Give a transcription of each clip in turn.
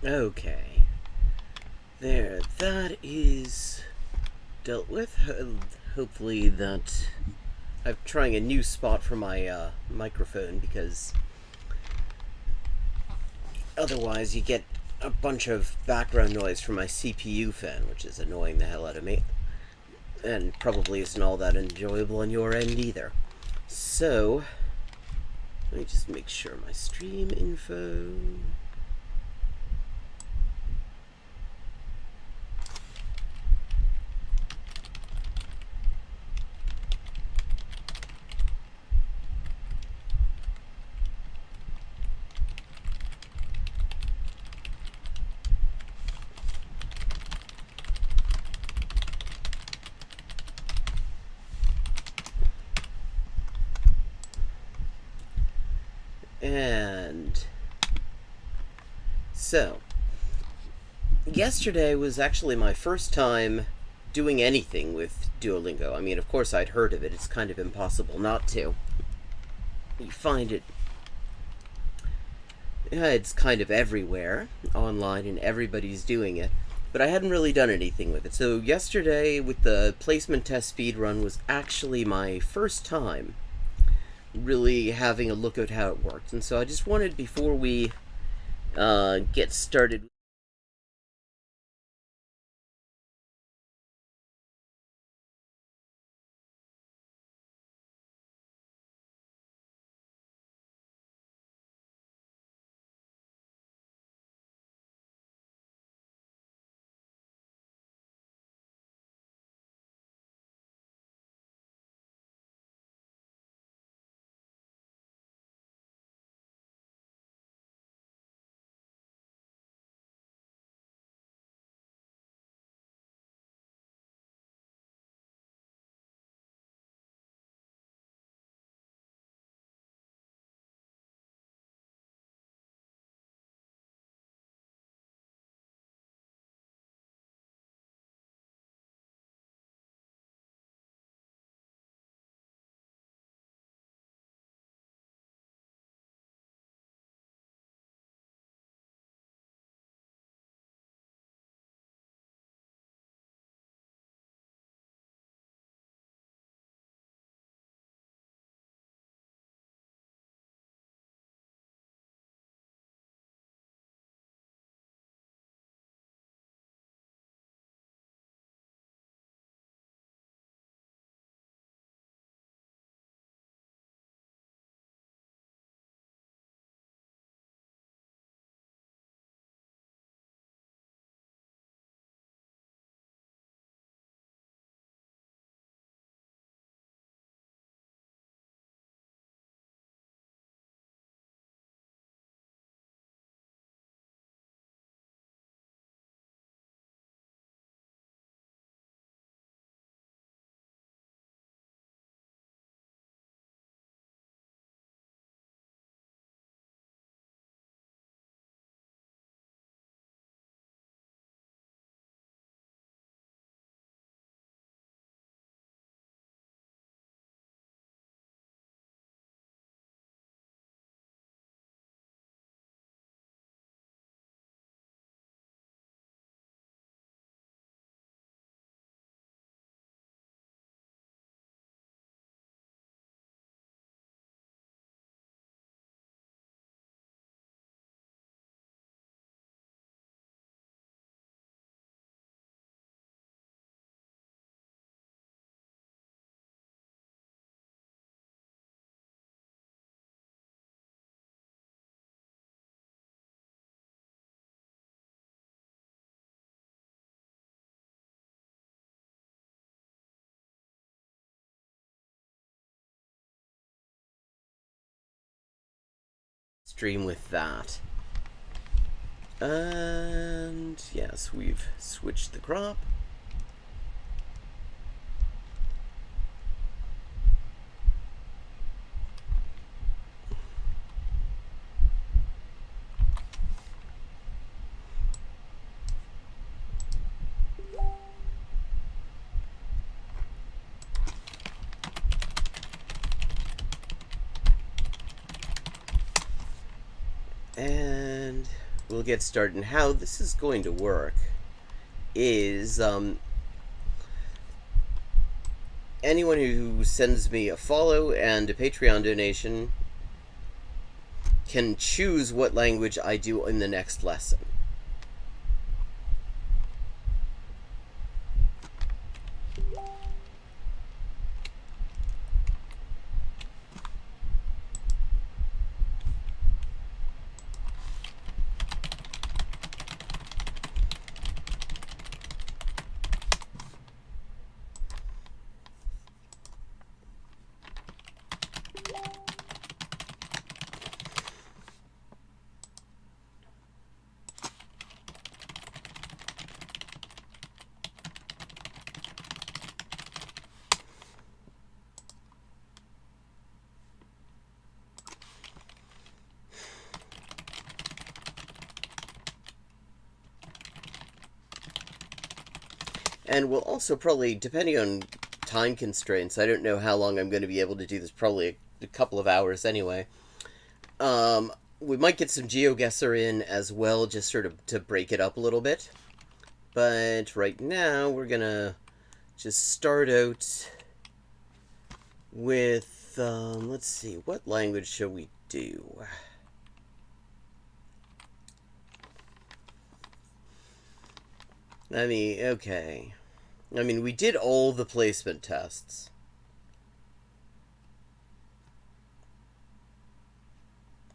Okay. There, that is dealt with. Hopefully that... I'm trying a new spot for my microphone because otherwise you get a bunch of background noise from my CPU fan, which is annoying the hell out of me. And probably isn't all that enjoyable on your end either. So, let me just make sure my stream info... And so, yesterday was actually my first time doing anything with Duolingo. I mean, of course, I'd heard of it. It's kind of impossible not to. You find it, it's kind of everywhere online, and everybody's doing it. But I hadn't really done anything with it. So, yesterday, with the placement test speedrun, was actually my first time really having a look at how it worked. And so I just wanted, before we get started, stream with that. And yes, we've switched the crop. And we'll get started. And how this is going to work is anyone who sends me a follow and a Patreon donation can choose what language I do in the next lesson. And we'll also probably, depending on time constraints, I don't know how long I'm going to be able to do this, probably a couple of hours anyway. We might get some GeoGuessr in as well, just sort of to break it up a little bit. But right now, we're going to just start out with, let's see, what language shall we do? I mean, okay. I mean, we did all the placement tests.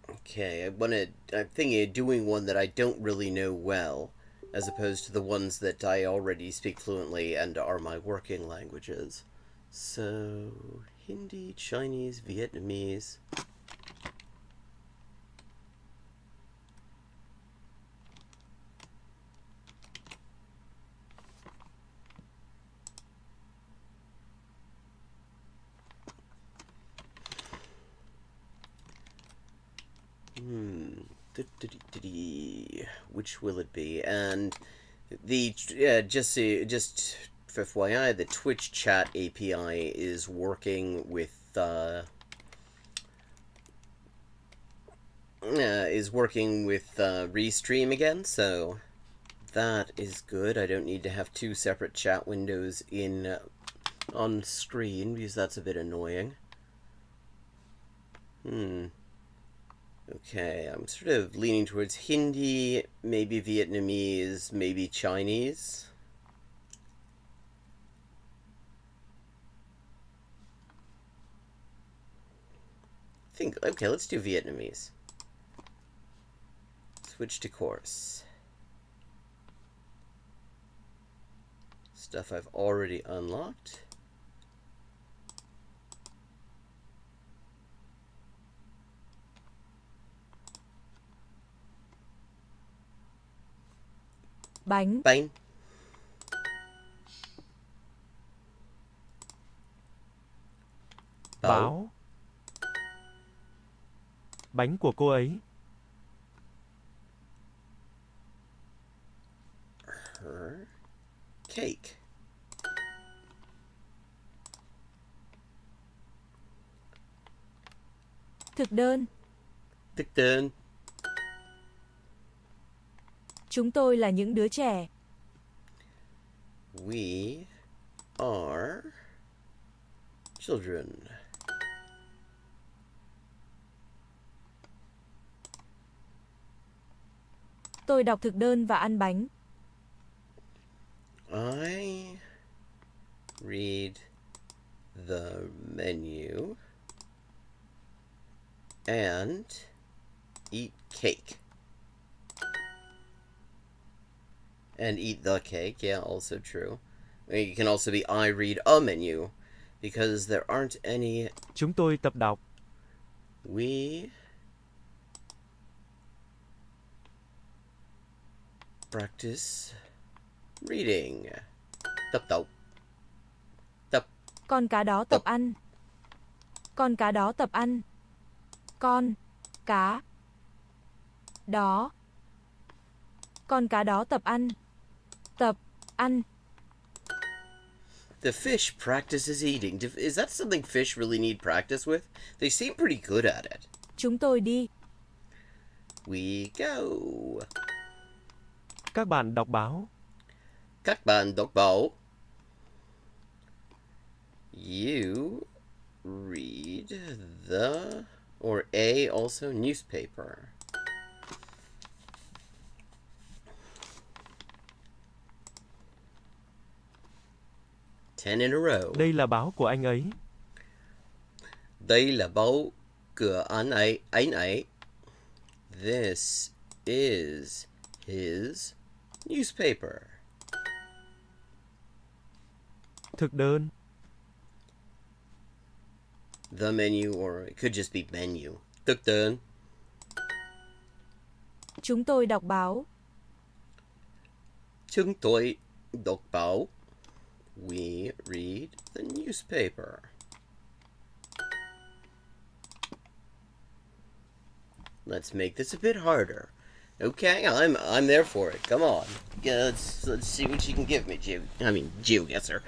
Okay, I'm thinking of doing one that I don't really know well, as opposed to the ones that I already speak fluently and are my working languages. So, Hindi, Chinese, Vietnamese. Which will it be? And the just FYI, the Twitch chat API is working with Restream again, so that is good. I don't need to have two separate chat windows in on screen because that's a bit annoying. Okay, I'm sort of leaning towards Hindi, maybe Vietnamese, maybe Chinese. Okay, let's do Vietnamese. Switch to course. Stuff I've already unlocked. Bánh. Bánh. Báo. Bánh của cô ấy. Her cake. Thực đơn. Thực đơn. Chúng tôi là những đứa trẻ. We are children. Tôi đọc thực đơn và ăn bánh. I read the menu and eat cake. And eat the cake, yeah, also true. I mean, it can also be I read a menu, because there aren't any... Chúng tôi tập đọc. We practice reading. Tập tộc. Tập. Con cá đó tập ăn. Con cá đó tập ăn. Con cá đó. Con cá đó tập ăn. Tập ăn. The fish practices eating. Is that something fish really need practice with? They seem pretty good at it. Chúng tôi đi. We go. Các bạn đọc báo. Các bạn đọc báo. You read the, or A also, newspaper. Ten in a row. Đây là báo của anh ấy. Đây là báo của anh ấy. This is his newspaper. Thực đơn. The menu, or it could just be menu. Thực đơn. Chúng tôi đọc báo. Chúng tôi đọc báo. We read the newspaper. Let's make this a bit harder. Okay, I'm there for it. Come on. Yeah, let's see what you can give me, GeoGuessr.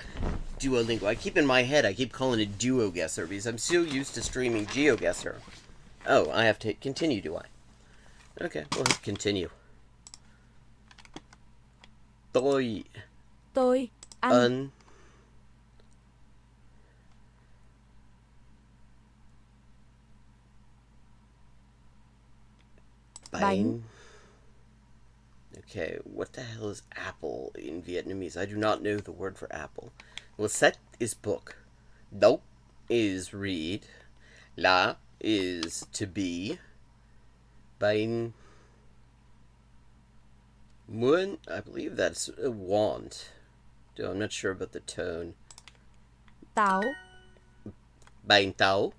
Duolingo. I keep in my head, I keep calling it Duoguesser because I'm so used to streaming GeoGuessr. Oh, I have to hit continue, do I? Okay, we'll hit continue. Tôi ăn bánh. Okay, what the hell is apple in Vietnamese? I do not know the word for apple. Well, set is book. Đọc is read. La is to be. Bánh. Muốn, I believe that's a want. Though I'm not sure about the tone. Táo Bánh táo.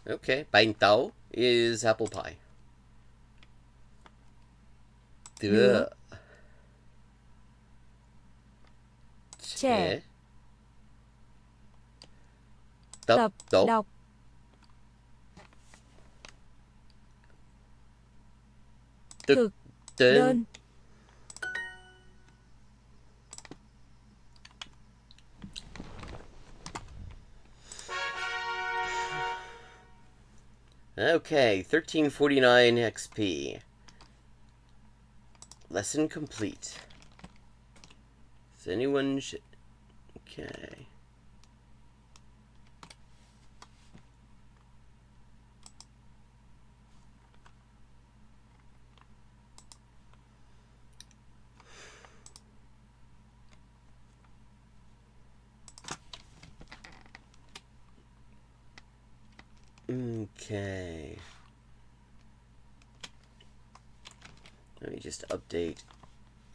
Okay, bánh táo is apple pie. Đứa. Trẻ. Trẻ. Tập đọc. Thực đơn. Okay, 1349 XP. Lesson complete. Does anyone okay. Okay. Let me just update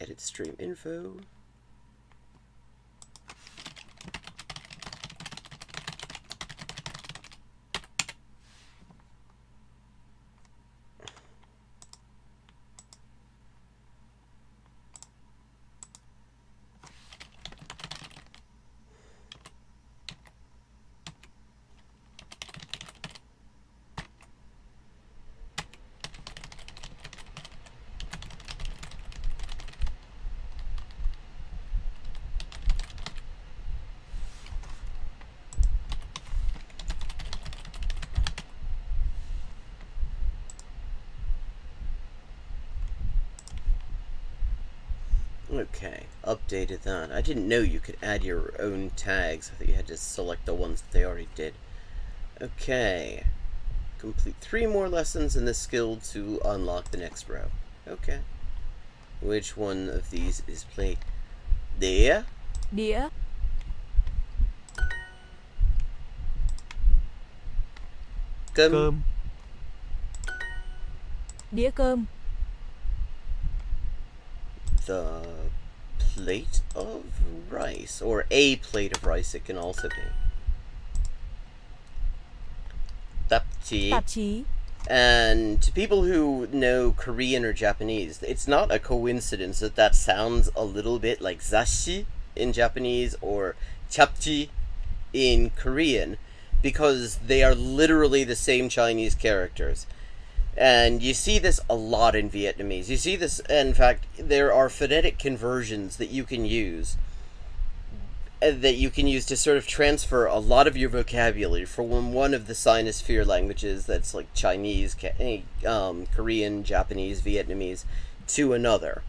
edit stream info. Okay, updated that. I didn't know you could add your own tags. I thought you had to select the ones that they already did. Okay. Complete 3 more lessons in this skill to unlock the next row. Okay. Which one of these is plate? Đĩa. Đĩa. Cơm. Đĩa cơm. The plate of rice, or a plate of rice it can also be. Tạp chí. And to people who know Korean or Japanese, it's not a coincidence that that sounds a little bit like zashi in Japanese or japji in Korean, because they are literally the same Chinese characters. And you see this a lot in Vietnamese. You see this, in fact, there are phonetic conversions that you can use to sort of transfer a lot of your vocabulary from one of the Sinosphere languages that's like Chinese, Korean, Japanese, Vietnamese, to another.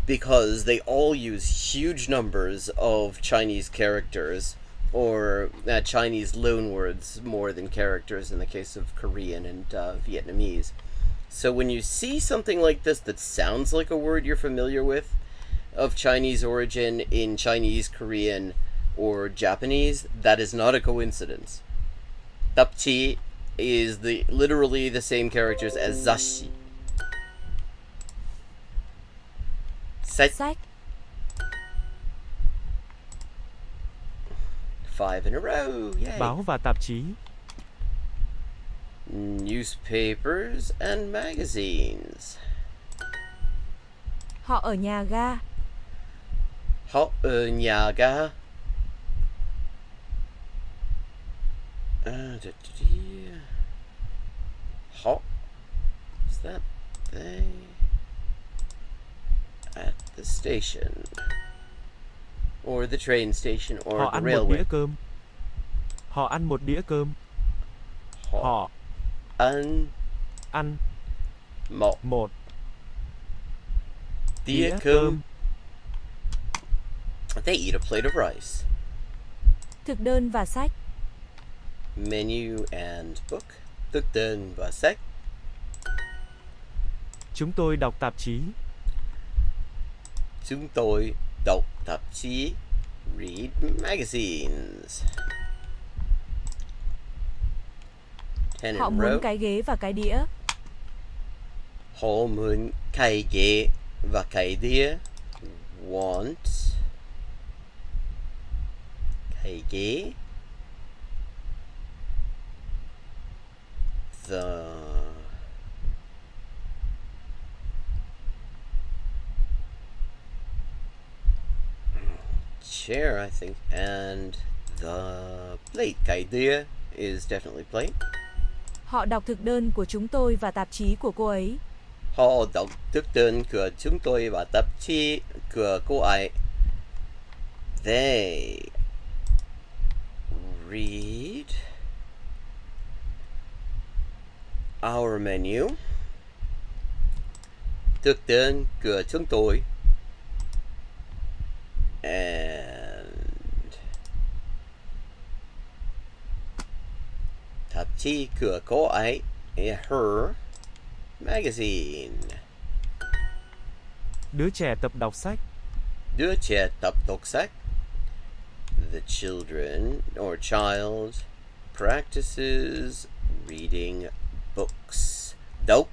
because they all use huge numbers of Chinese characters or Chinese loanwords more than characters in the case of Korean and Vietnamese. So when you see something like this that sounds like a word you're familiar with of Chinese origin in Chinese, Korean, or Japanese, that is not a coincidence. Tapchi is literally the same characters as zashi. Sách. 5 in a row. Yay. Báo và tạp chí. Newspapers and magazines. Họ ở nhà ga. Họ ở nhà ga. Họ. Is that they? At the station. Or the train station or Họ the ăn một railway. đĩa cơm. Họ ăn một đĩa cơm. Họ ăn ăn một đĩa đĩa cơm. cơm. They eat a plate of rice. Thực đơn và sách. Menu and book. Thực đơn và sách. Chúng tôi đọc tạp chí. Chúng tôi đọc tạp chí. Read magazines. 10 in Họ a muốn row. cái ghế và cái đĩa. Họ muốn cái ghế và cái đĩa. Want cái ghế. The chair, I think, and the plate. Cái đĩa is definitely plate. Họ đọc thực đơn của chúng tôi và tạp chí của cô ấy. Họ đọc thực đơn của chúng tôi và tạp chí của cô ấy. They read our menu. Thực đơn của chúng tôi. And tạp chí của cô ấy. Her magazine. Đứa trẻ tập đọc sách. Đứa trẻ tập đọc sách. The children or child practices reading books. Đọc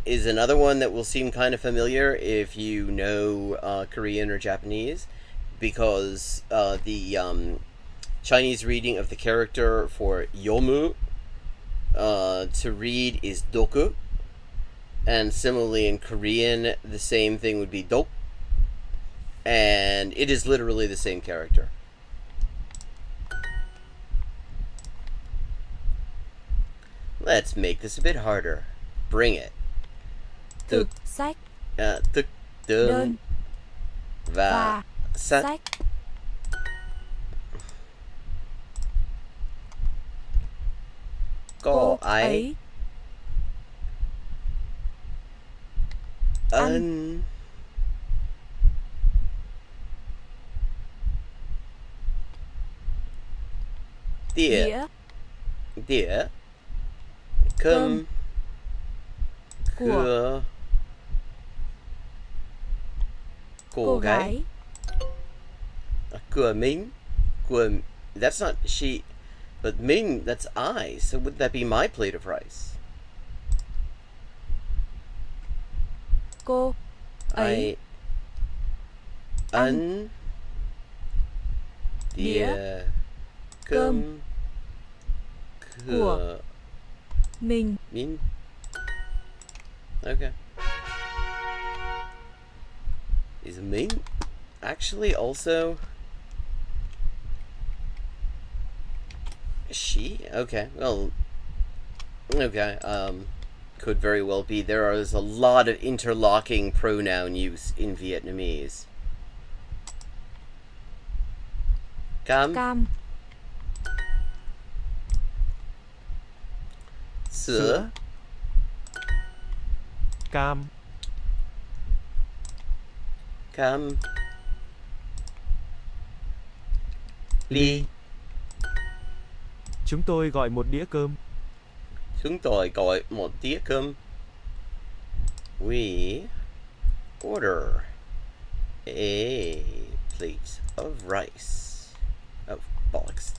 is another one that will seem kind of familiar if you know Korean or Japanese, because the Chinese reading of the character for yomu to read is doku, and similarly in Korean the same thing would be dok, and it is literally the same character. Let's make this a bit harder. Bring it. Thực, sách, Thực đơn đơn và và sách. sách. Cô ấy ăn đĩa Đĩa cơm của cô gái. Của mình. That's not she, but Ming, that's I. So would that be my plate of rice? Cô ấy I ăn đĩa cơm của mình. mình. Okay. Is Ming actually also she? Okay. Well, okay. Could very well be. There is a lot of interlocking pronoun use in Vietnamese. Cam, Cam, sữa, Cam, cam. Ly. Chúng tôi gọi một đĩa cơm. Chúng tôi gọi một đĩa cơm. We order a plate of rice. Oh, bollocks.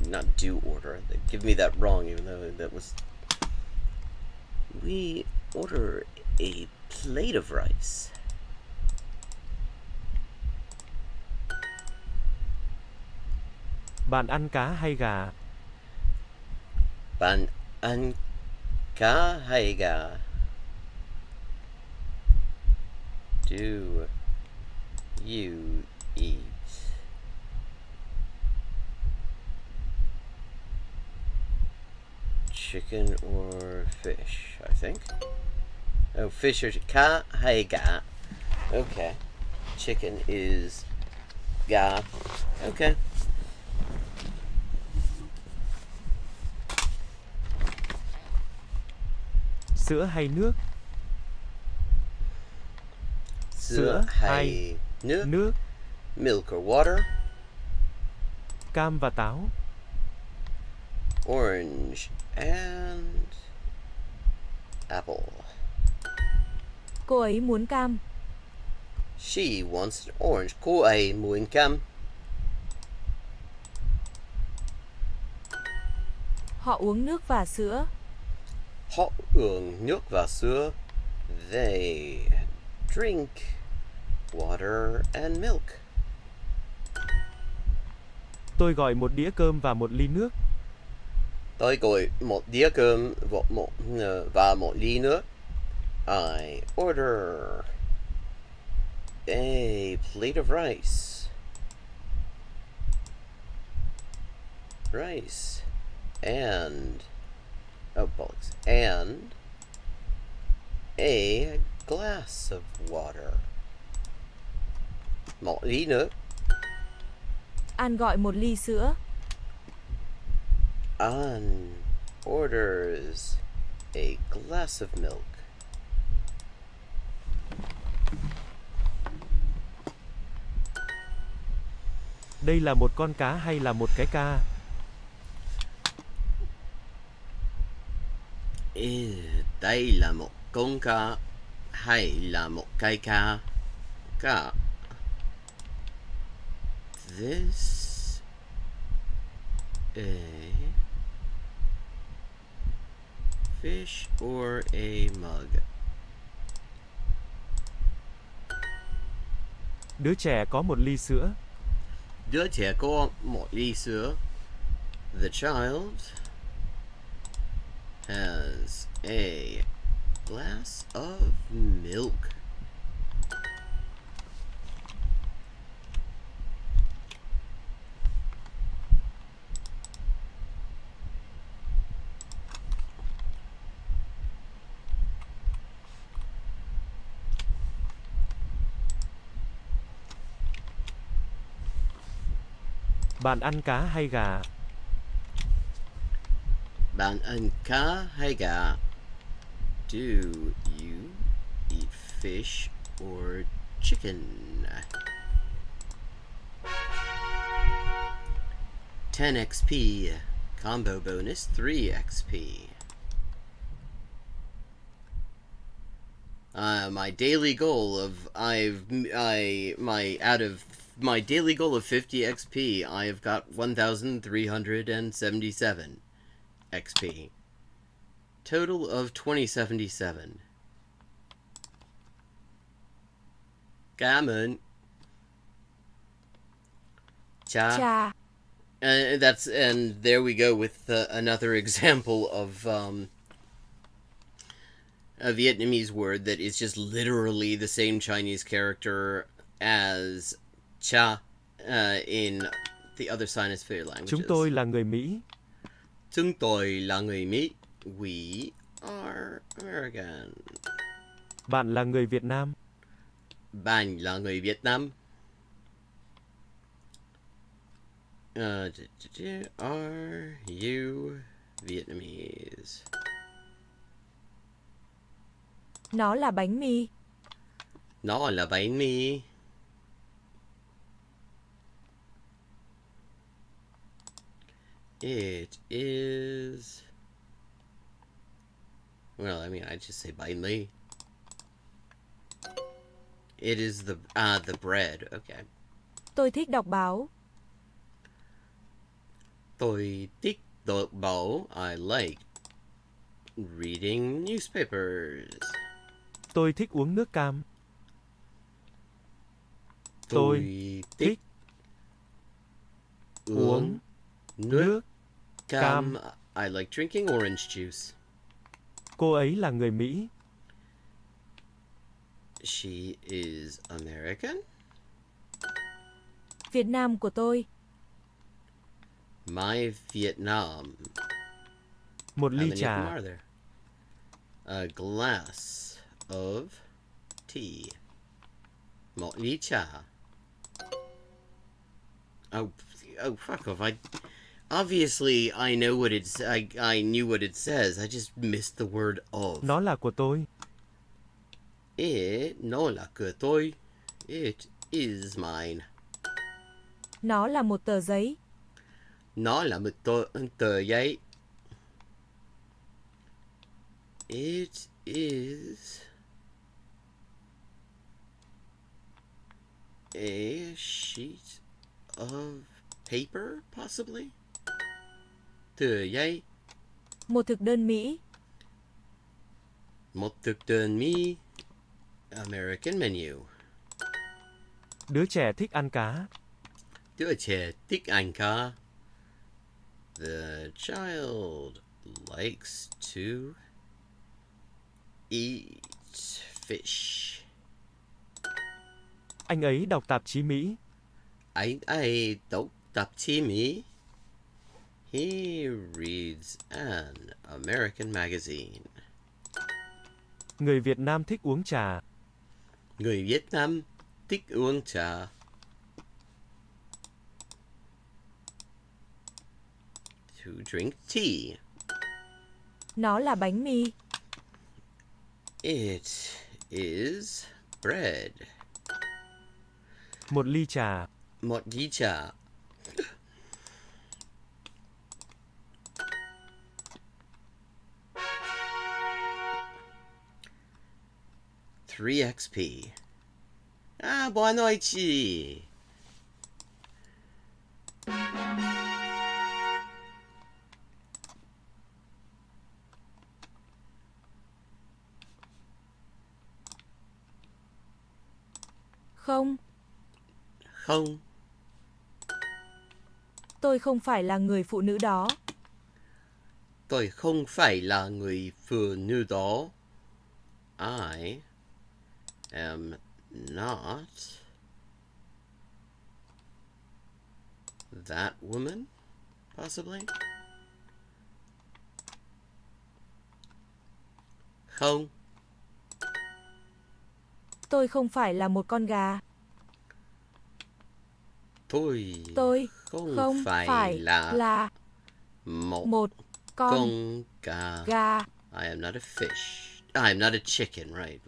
Not do order. They give me that wrong, even though that was... We order a plate of rice. Bạn ăn cá hay gà? Bạn ăn cá hay gà? Do you eat chicken or fish, I think? Oh, fish or cá hay gà? Okay. Chicken is gà. Okay. Sữa hay nước? Sữa hay nước? Nước. Milk or water? Cam và táo? Orange and apple. Cô ấy muốn cam. She wants an orange. Cô ấy muốn cam. Họ uống nước và sữa. Họ uống nước và sữa. They drink water and milk. Tôi gọi một đĩa cơm và một ly nước. Tôi gọi một đĩa cơm và một ly nước. I order a plate of rice. Rice and bollocks. And a glass of water. Một ly nước. An gọi một ly sữa. An orders a glass of milk. Đây là một con cá hay là một cái ca? Đây là một con cá hay là một cái cá? Cá. This a fish or a mug? Đứa trẻ có một ly sữa. Đứa trẻ có một ly sữa. The child has a glass of milk. Bạn ăn cá hay gà? Bạn ăn cá hay gà? Do you eat fish or chicken? 10 XP. Combo bonus 3 XP. My daily goal of out of my daily goal of 50 XP, I have got 1,377 XP. Total of 2077. Cảm ơn. Cha. And there we go with another example of a Vietnamese word that is just literally the same Chinese character as cha in the other Sinosphere languages. Chúng tôi là người Mỹ. Chúng tôi là người Mỹ. We are American. Bạn là người Việt Nam. Bạn là người Việt Nam. Are you Vietnamese? Nó là bánh mì. Nó là bánh mì. It is... Well, I mean, I'd just say bánh mì. It is the bread. Okay. Tôi thích đọc báo. Tôi thích đọc báo. I like reading newspapers. Tôi thích uống nước cam. Tôi thích uống nước cam. cam. I like drinking orange juice. Cô ấy là người Mỹ. She is American. Việt Nam của tôi. My Vietnam. Một How ly many of them trà. are there? A glass of tea. Một ly trà. Oh, fuck off. Obviously, I know what it's... I knew what it says. I just missed the word of. Nó là của tôi. Nó là của tôi. It is mine. Nó là một tờ giấy. Nó là một tờ giấy. It is a sheet of paper, possibly? Tờ giấy. Một thực đơn Mỹ. Một thực đơn Mỹ. American menu. Đứa trẻ thích ăn cá. Đứa trẻ thích ăn cá. The child likes to eat fish. Anh ấy đọc tạp chí Mỹ. Anh ấy đọc tạp chí Mỹ. He reads an American magazine. Người Việt Nam thích uống trà. Người Việt Nam thích uống trà. To drink tea. Nó là bánh mì. It is bread. Một ly trà. Một ly trà. Three XP. Buona noite. Không. Không. Tôi không phải là người phụ nữ đó. Tôi không phải là người phụ nữ đó. I am not that woman, possibly? Không. Tôi không phải là một con gà. Tôi không phải là một con gà. gà. I am not a fish. I am not a chicken. Right.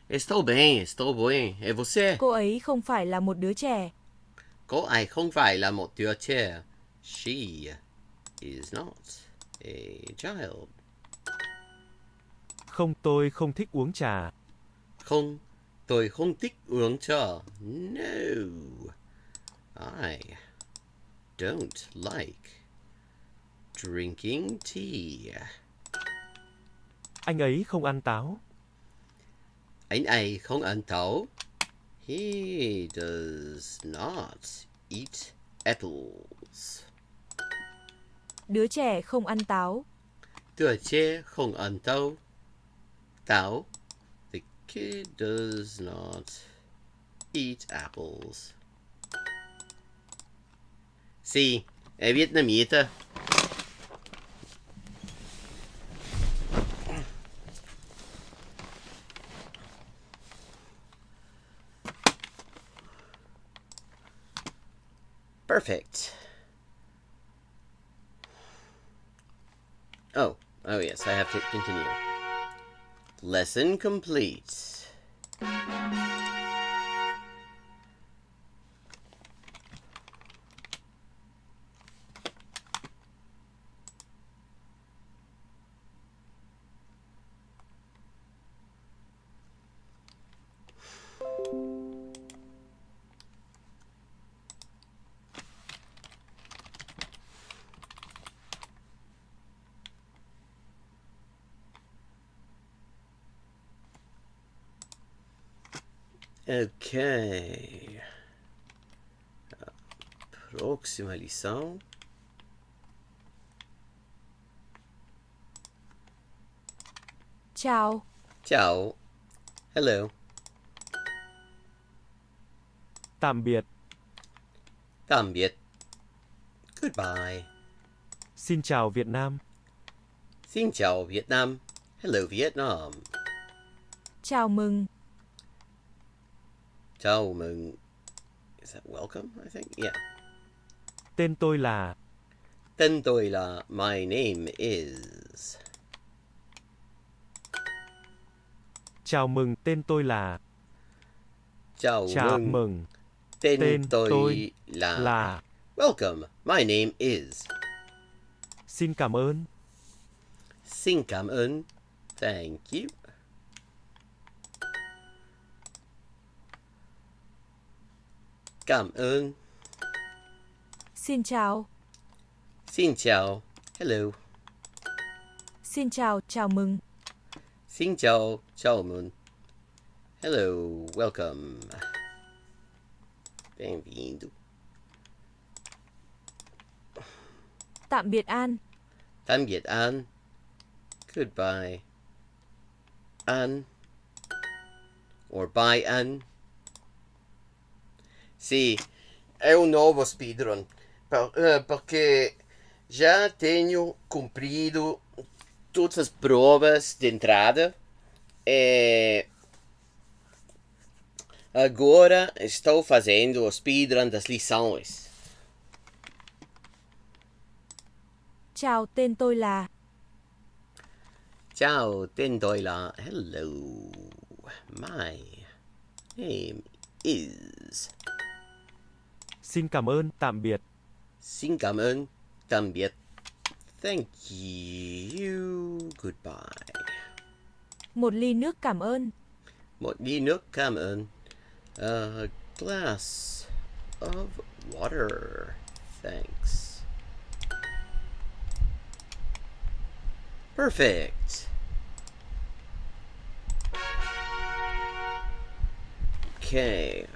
Estou bem. E você? Cô ấy không phải là một đứa trẻ. Cô ấy không phải là một đứa trẻ. She is not a child. Không, tôi không thích uống trà. Không, tôi không thích uống trà. No. I don't like drinking tea. Anh ấy không ăn táo. Anh ấy không ăn táo. He does not eat apples. Đứa trẻ không ăn táo. Đứa trẻ không ăn táo. Táo. The kid does not eat apples. Sí, è vietnamita. Perfect. Oh yes, I have to continue. Lesson complete. Okay. Próxima lição. Chào. Ciao. Hello. Tạm biệt. Tạm biệt. Goodbye. Xin chào Việt Nam. Xin chào Việt Nam. Hello Vietnam. Chào mừng. Chào mừng. Is that welcome, I think? Yeah. Tên tôi là. Tên tôi là. My name is. Chào mừng, tên tôi là. Chào mừng. Tên tôi là. Welcome. My name is. Xin cảm ơn. Xin cảm ơn. Thank you. Cảm ơn. Xin chào. Xin chào. Hello. Xin chào, chào mừng. Xin chào. Chào mừng. Hello. Welcome. Bem-vindo. Tạm biệt An. Tạm biệt An. Goodbye. An. Or bye An. Sì, è un nuovo speedrun. Perché já tenho cumprido todas as provas de entrada. E agora estou fazendo o speedrun das lições. Chào, tên tôi là. Ciao, tên tôi là. Hello. My name is. Xin cảm ơn, tạm biệt. Xin cảm ơn, tạm biệt. Thank you. Goodbye. Một ly nước cảm ơn. Một ly nước cảm ơn. A glass of water. Thanks. Perfect. Okay.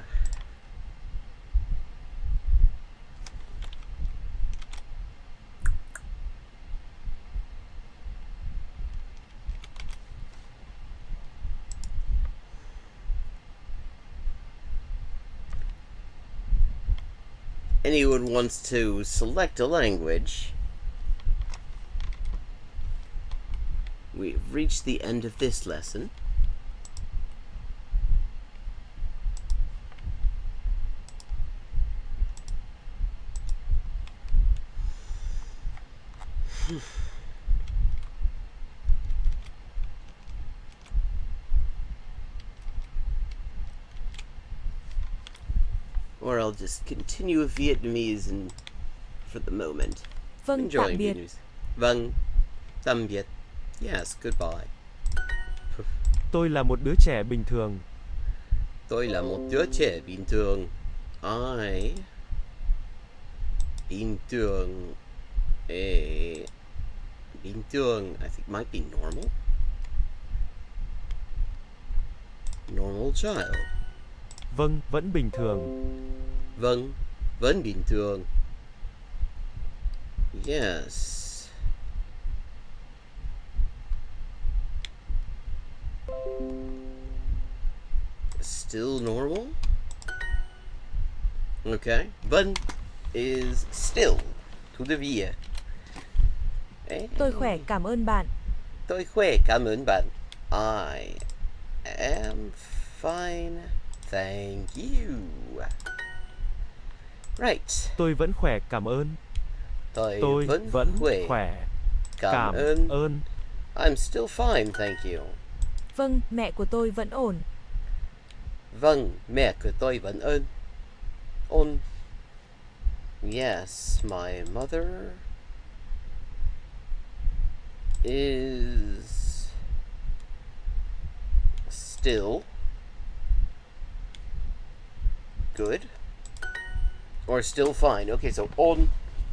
Anyone wants to select a language, we've reached the end of this lesson. Or I'll just continue with Vietnamese and for the moment. Vâng, tạm Enjoying biệt. Vietnamese. Vâng, tạm biệt. Yes, goodbye. Tôi là một đứa trẻ bình thường. Tôi là một đứa trẻ bình thường. I bình thường. Bình thường, I think might be normal. Normal child. Vâng, vẫn bình thường. Vâng, vẫn bình thường. Yes. Still normal? Okay. Vẫn is still to the via. Tôi khỏe, cảm ơn bạn. Tôi khỏe, cảm ơn bạn. I am fine. Thank you. Right. Tôi vẫn khỏe, cảm ơn. Tôi vẫn khỏe. Cảm ơn. I'm still fine, thank you. Vâng, mẹ của tôi vẫn ổn. Vâng, mẹ của tôi vẫn ổn. Yes, my mother is still good or still fine. Okay, so on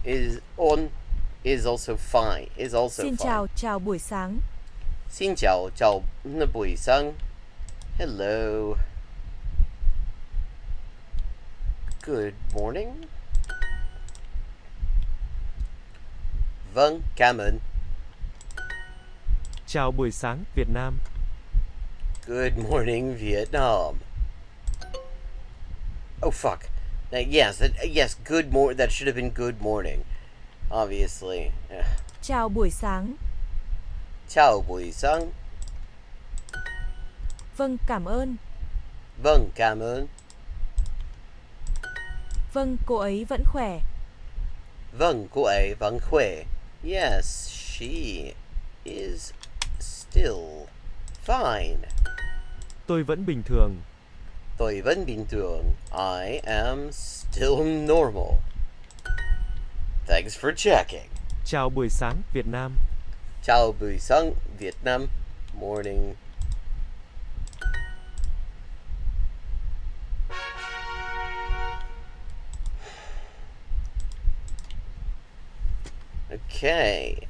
is also fine. Is also Xin fine. chào, chào buổi sáng. Xin chào, chào buổi sáng. Hello. Good morning. Vâng, cảm ơn. Chào buổi sáng, Việt Nam. Good morning, Vietnam. Oh fuck. Yes, that should have been good morning. Obviously. Chào buổi sáng. Chào buổi sáng. Vâng, cảm ơn. Vâng, cảm ơn. Vâng, cô ấy vẫn khỏe. Vâng, cô ấy vẫn khỏe. Yes, she is still fine. Tôi vẫn bình thường. Tôi vẫn bình thường. I am still normal. Thanks for checking. Chào buổi sáng, Việt Nam. Chào buổi sáng, Việt Nam. Morning. Okay.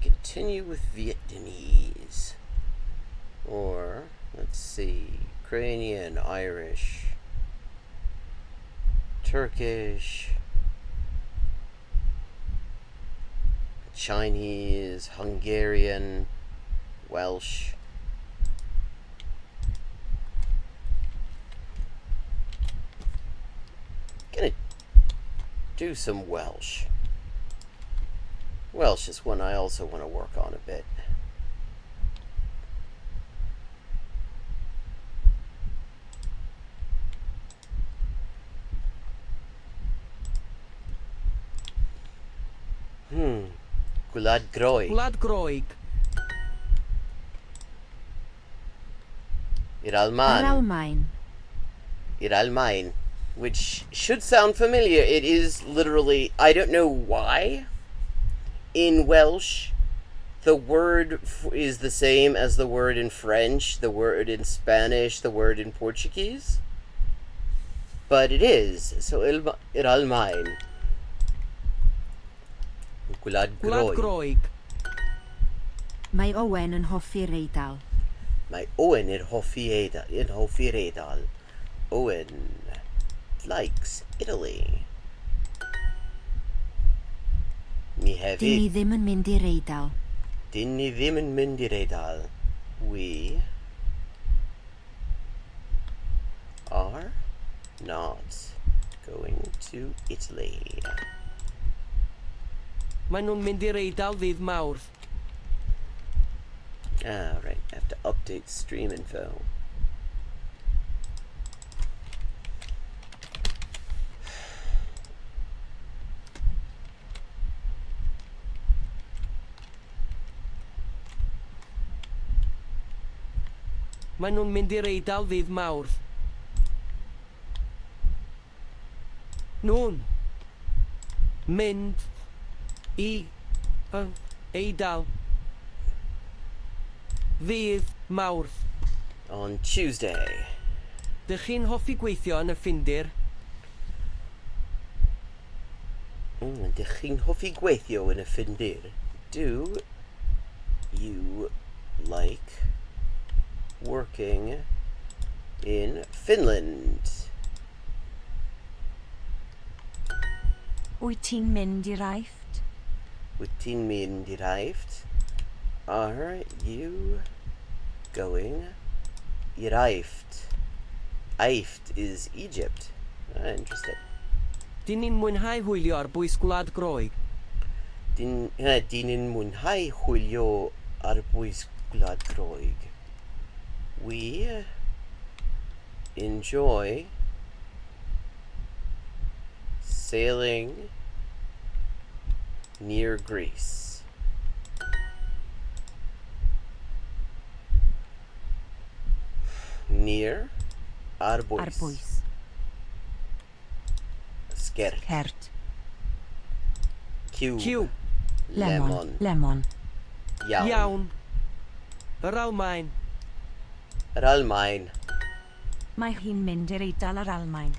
Continue with Vietnamese. Or, let's see, Ukrainian, Irish, Turkish, Chinese, Hungarian, Welsh. Gonna do some Welsh. Welsh is one I also want to work on a bit. Gwlad Groeg. Gwlad Groeg. Ir Alman. Almain. Ir Almain. Which should sound familiar. It is literally, I don't know why. In Welsh, the word is the same as the word in French, the word in Spanish, the word in Portuguese. But it is. So, Ir Almain. Gwlad Gwlad Groeg. Groeg. Mae Owen yn hoffi'r Eidal. Mae Owen yn hoffi'r Eidal. Owen likes Italy. Ni Dyn hefyd. ni ddim yn mynd i'r Eidal. Dyn ni ddim yn mynd i'r Eidal. We are not going to Italy. Maen nhw'n mynd i'r Eidal ddydd Mawrth. Right, I have to update stream info. Maen nhw'n mynd i'r Eidal ddydd Mawrth. Nhw'n mynd i Eidal ddydd Mawrth. On Tuesday. Dych chi'n hoffi gweithio yn y Ffindir? Dych chi'n hoffi gweithio yn y Ffindir? Do you like working in Finland? Wyt ti'n mynd i'r Aifft? Wyt ti'n mynd i'r Aifft? Are you going i'r Aifft? Aifft is Egypt. Interesting. Dyn ni'n mwynhau hwylio ar bwys Gwlad Groeg. Dyn ni'n mwynhau hwylio ar bwys Gwlad Groeg. We enjoy sailing near Greece. Near Arbwys. Arbwys. Skert. Cert. Cube. Cube. Lemon. Lemon. Iawn. Iawn. Yr Almaen. Yr Almaen. Mae hi'n mynd i'r Eidal yr Almaen.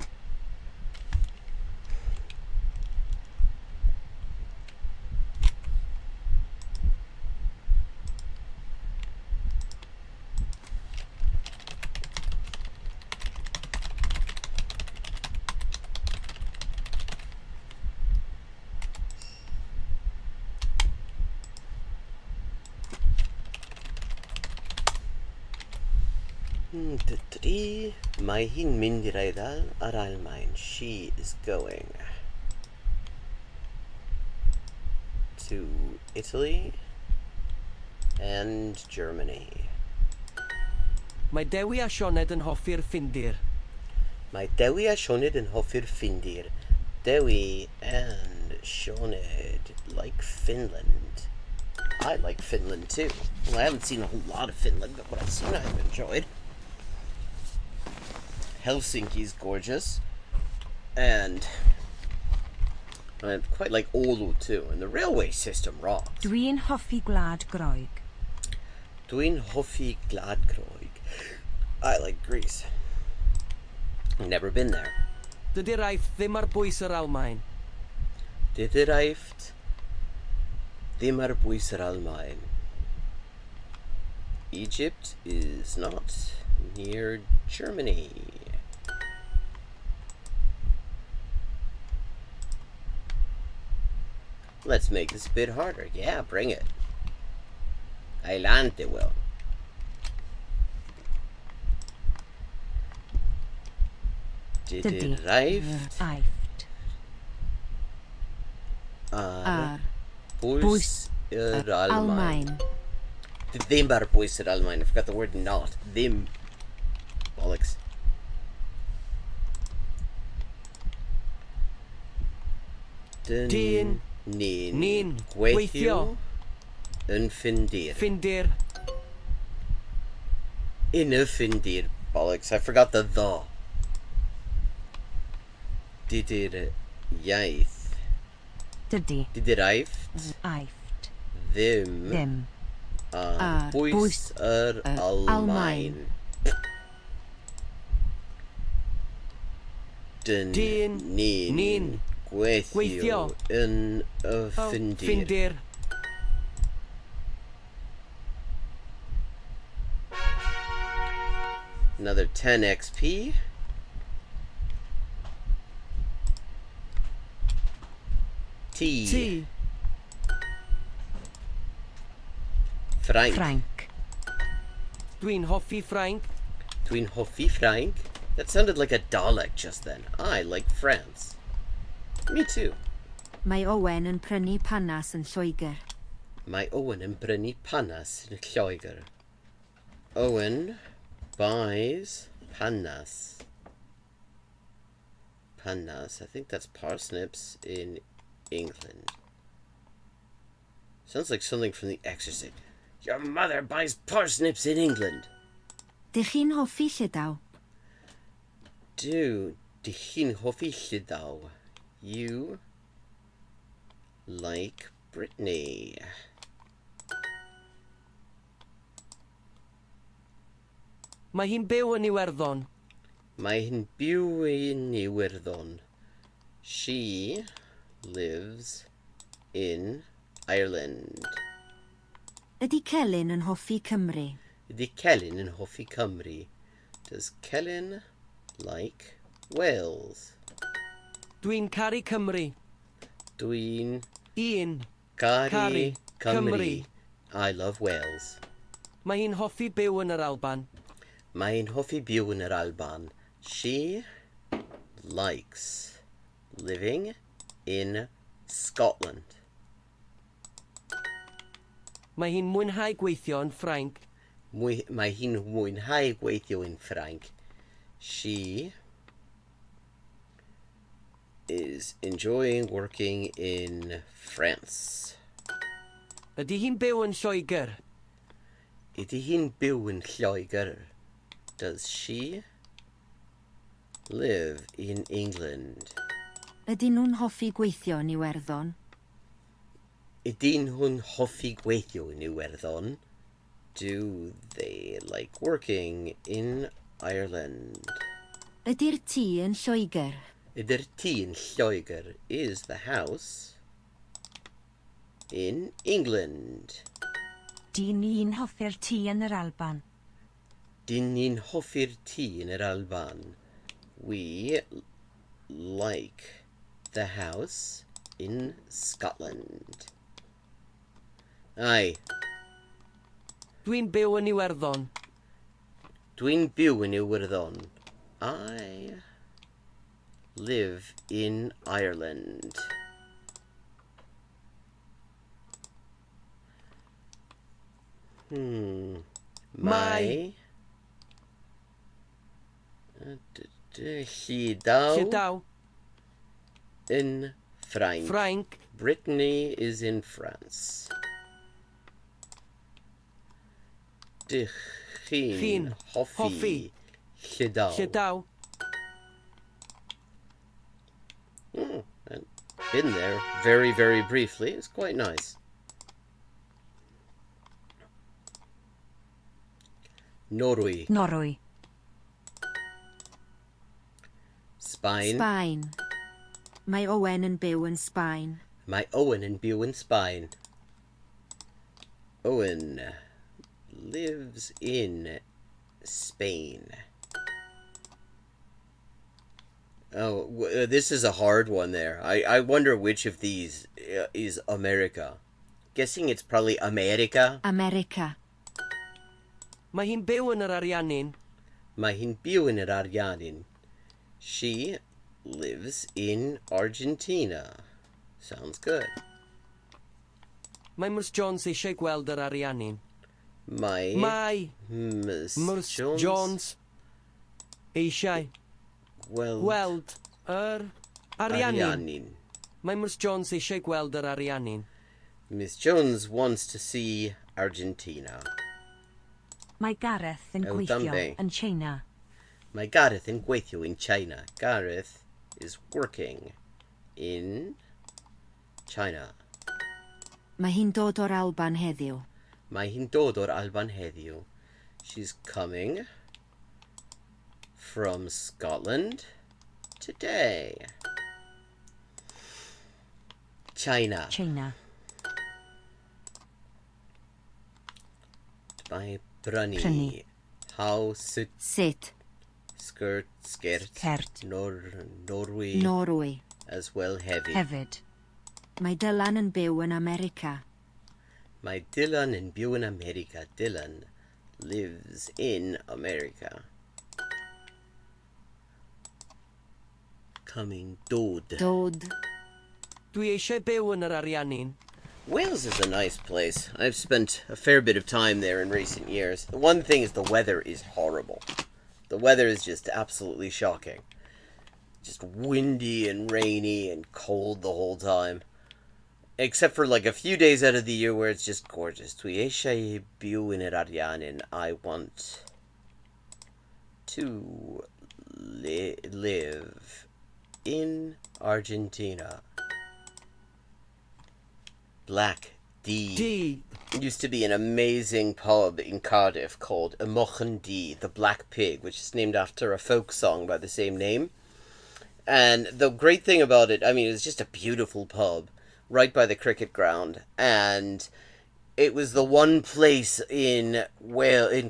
Mae hi'n mynd i'r Eidal yr Almaen. She is going to Italy and Germany. Mae Dewi a Sioned yn hoffi'r Ffindir. Mae Dewi a Sioned yn hoffi'r Ffindir. Dewi and Sioned like Finland. I like Finland too. Well, I haven't seen a whole lot of Finland, but what I've seen I've enjoyed. Helsinki's gorgeous. And I quite like Oulu too. And the railway system rocks. Dwi'n hoffi Gwlad Groeg. Dwi'n hoffi Gladgroeg. I like Greece. Never been there. Dydy'r aifft ddim ar bwys yr Almaen. Dydy'r aifft ddim ar bwys yr Almaen. Egypt is not near Germany. Let's make this a bit harder. Yeah, bring it. Adelante, Will. Dydy'r aifft Aifft. ar Bwys bwys yr Almaen. Almaen. Ddim ar bwys yr Almaen. I forgot the word not. Ddim. Bollocks. Dyn ni'n gweithio gweithio yn Ffindir. Ffindir. In y Ffindir. Bollocks. I forgot the the. Dydy'r iaith. Dydy. Dydy'r aifft Aifft. ddim Ddim. ar bwys bwys yr Almaen. Dyn Dyn ni'n gweithio gweithio yn y Ffindir. Ffindir. Another 10 XP. T. T. Frank. Ffrainc. Dwi'n hoffi Ffrainc. Dwi'n hoffi Frank. That sounded like a Dalek just then. I like France. Me too. Mae Owen yn prynu panas yn Lloegr. Mae Owen yn brynu panas yn Lloegr. Owen buys panas. Panas. I think that's parsnips in England. Sounds like something from The Exorcist. Your mother buys parsnips in England. Dych chi'n hoffi Llydaw? Do chi'n hoffi Llydaw? You like Brittany. Mae hi'n byw yn Iwerddon. Mae hi'n byw yn Iwerddon. She lives in Ireland. Ydy Celyn yn hoffi Cymru? Ydy Celyn yn hoffi Cymru? Does Celyn like Wales? Dwi'n caru Cymru. Dwi'n Un. caru Caru Cymru. Cymru. I love Wales. Mae hi'n hoffi byw yn yr Alban. Mae hi'n hoffi byw yn yr Alban. She likes living in Scotland. Mae hi'n mwynhau gweithio yn Ffrainc. Mae hi'n mwynhau gweithio yn Ffrainc. She is enjoying working in France. Ydy hi'n byw yn Lloegr. Ydy hi'n byw yn Lloegr? Does she live in England? Ydyn nhw'n hoffi gweithio yn Iwerddon? Ydyn nhw'n hoffi gweithio yn Iwerddon? Do they like working in Ireland? Ydy'r tŷ yn Lloegr? Ydy'r tŷ yn Lloegr? Is the house in England? Dyn ni'n hoffi'r tŷ yn yr Alban. Dyn ni'n hoffi'r tŷ yn yr Alban? We like the house in Scotland. Aye. Dwi'n byw yn Iwerddon. Dwi'n byw yn Iwerddon. I live in Ireland. Mai. Llydaw Llydaw. in Ffrainc. Ffrainc. Brittany is in France. Dych chi'n Chi'n hoffi hoffi Llydaw? Llydaw. I've been there very, very briefly. It's quite nice. Norwy. Norwy. Sbaen. Sbaen. Mae Owen yn byw yn Sbaen. Mae Owen yn byw in Sbaen. Owen lives in Spain. Oh, this is a hard one there. I wonder which of these is America. Guessing it's probably America. America. Mae hi'n byw yn yr Ariannin. Mae hi'n byw yn yr Ariannin. She lives in Argentina. Sounds good. Mae Ms Jones eisiau gweld yr Ariannin. Mae Ms Ms Jones eisiau gweld yr Ariannin. Ariannin. Mae Ms Jones eisiau gweld yr Ariannin. Ms Jones wants to see Argentina. Mae Gareth yn Oh, gweithio Dunby. yn China. Mae Gareth yn gweithio in China. Gareth is working in China. Mae hi'n dod o'r Alban heddiw. Mae hi'n dod o'r Alban heddiw. She's coming from Scotland today. China. China. Mae brynu. Prynu. How sut Sut? skirt Scert. Norwy Norwy. as well heavy. Hefyd. Mae Dylan yn byw yn America. Mae Dylan yn byw in America. Dylan lives in America. Coming dod. Dod. Dwi eisiau byw yn yr Ariannin. Wales is a nice place. I've spent a fair bit of time there in recent years. The one thing is the weather is horrible. The weather is just absolutely shocking. Just windy and rainy and cold the whole time. Except for like a few days out of the year where it's just gorgeous. Dwi eisiau byw yn yr Ariannin. I want to live in Argentina. Black D. D. Used to be an amazing pub in Cardiff called Imochen D, the Black Pig, which is named after a folk song by the same name. And the great thing about it, I mean, it's just a beautiful pub right by the cricket ground. And it was the one place in